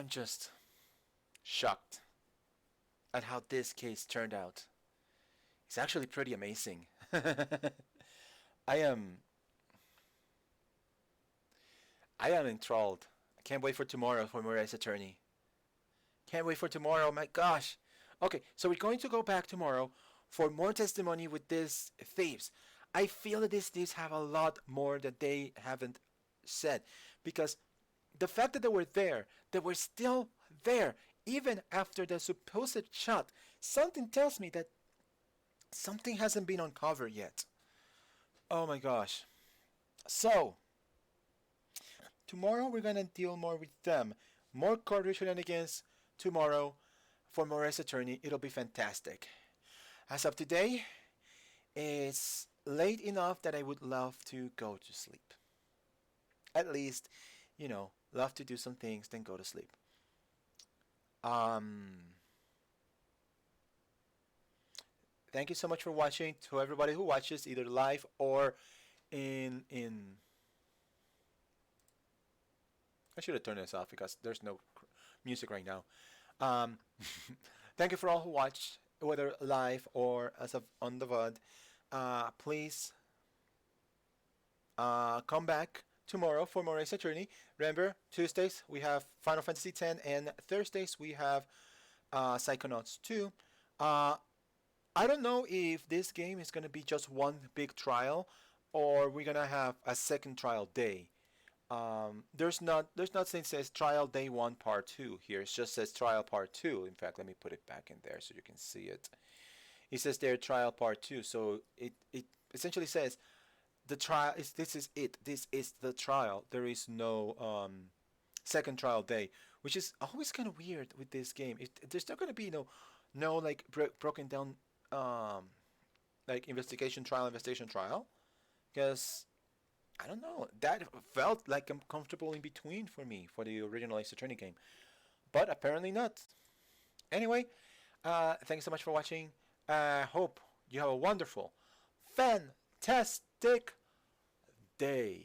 just shocked at how this case turned out. It's actually pretty amazing. I am I am enthralled. I can't wait for tomorrow for Murray's attorney. Can't wait for tomorrow. My gosh. Okay, so we're going to go back tomorrow for more testimony with these thieves. I feel that these thieves have a lot more that they haven't said because the fact that they were still there even after the supposed shot, something tells me that something hasn't been uncovered yet. Oh my gosh. So, tomorrow we're gonna deal more with them. More court shenanigans tomorrow for Mora's attorney. It'll be fantastic. As of today, it's late enough that I would love to go to sleep. At least, love to do some things, then go to sleep. Um, Thank you so much for watching. To everybody who watches either live or in I should have turned this off because there's no music right now. Um, Thank you for all who watched, whether live or as of on the VOD. Please come back tomorrow for more Ace Attorney. Remember, Tuesdays we have Final Fantasy X, and Thursdays we have Psychonauts 2. I don't know if this game is gonna be just one big trial, or we're gonna have a second trial day. There's not saying it says trial day one part two here. It just says trial part two. In fact, let me put it back in there so you can see it. It says there trial part two. So it essentially says the trial is this is it. This is the trial. There is no second trial day, which is always kind of weird with this game. There's not gonna be no like broken down like investigation trial, because I don't know, that felt like I'm comfortable in between for me for the original Ace Attorney game, but apparently not. Anyway, thanks so much for watching. Hope you have a wonderful, fantastic day.